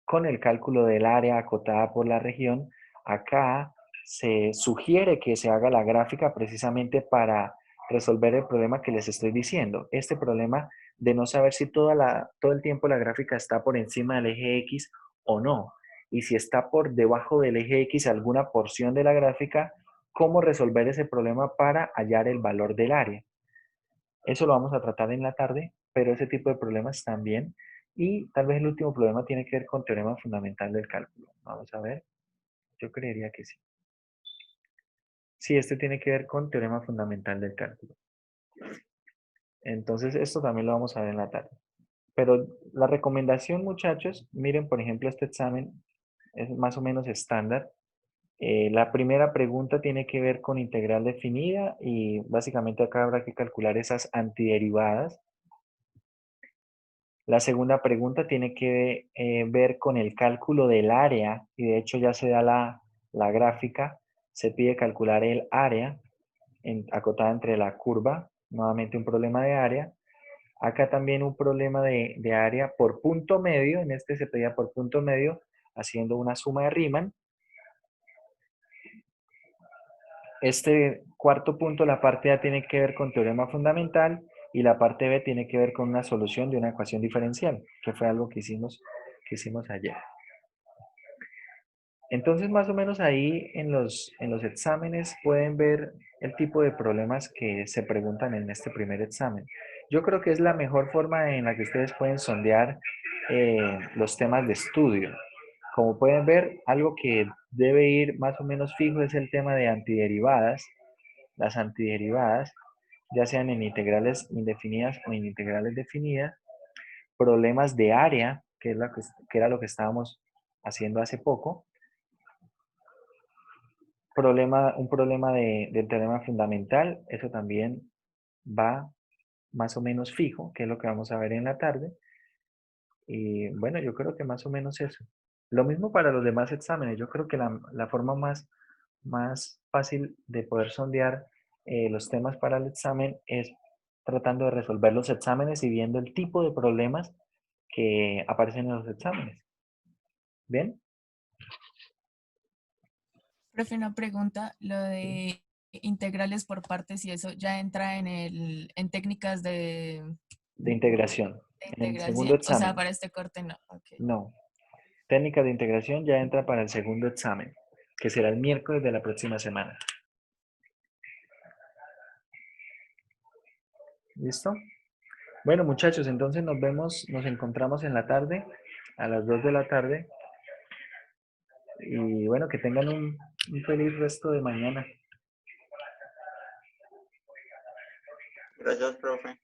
con el cálculo del área acotada por la región. Acá se sugiere que se haga la gráfica precisamente para resolver el problema que les estoy diciendo. Este problema de no saber si todo el tiempo la gráfica está por encima del eje X o no. Y si está por debajo del eje X alguna porción de la gráfica, ¿cómo resolver ese problema para hallar el valor del área? Eso lo vamos a tratar en la tarde, pero ese tipo de problemas también. Y tal vez el último problema tiene que ver con teorema fundamental del cálculo. Vamos a ver. Yo creería que sí. Sí, este tiene que ver con teorema fundamental del cálculo. Entonces, esto también lo vamos a ver en la tarde. Pero la recomendación, muchachos, miren, por ejemplo, este examen es más o menos estándar. La primera pregunta tiene que ver con integral definida y básicamente acá habrá que calcular esas antiderivadas. La segunda pregunta tiene que ver con el cálculo del área y de hecho ya se da la gráfica. Se pide calcular el área acotada entre la curva, nuevamente un problema de área. Acá también un problema de área por punto medio, en este se pedía por punto medio haciendo una suma de Riemann. Este cuarto punto, la parte A tiene que ver con teorema fundamental y la parte B tiene que ver con una solución de una ecuación diferencial, que fue algo que hicimos ayer. Entonces, más o menos ahí en los exámenes pueden ver el tipo de problemas que se preguntan en este primer examen. Yo creo que es la mejor forma en la que ustedes pueden sondear los temas de estudio. Como pueden ver, algo que debe ir más o menos fijo es el tema de antiderivadas. Las antiderivadas, ya sean en integrales indefinidas o en integrales definidas. Problemas de área, que era lo que estábamos haciendo hace poco. Un problema del teorema fundamental, eso también va más o menos fijo, que es lo que vamos a ver en la tarde. Y bueno, yo creo que más o menos eso. Lo mismo para los demás exámenes. Yo creo que la forma más fácil de poder sondear los temas para el examen es tratando de resolver los exámenes y viendo el tipo de problemas que aparecen en los exámenes. ¿Bien? Profe, una pregunta, lo de integrales por partes y eso ya entra en técnicas De integración. de En el segundo integración, o sea, examen. para este corte no. Ok. No. Técnica de integración ya entra para el segundo examen, que será el miércoles de la próxima semana. ¿Listo? Bueno, muchachos, entonces nos encontramos en la tarde, a las 2 de la tarde. Y bueno, que tengan un feliz resto de mañana. Gracias, profe.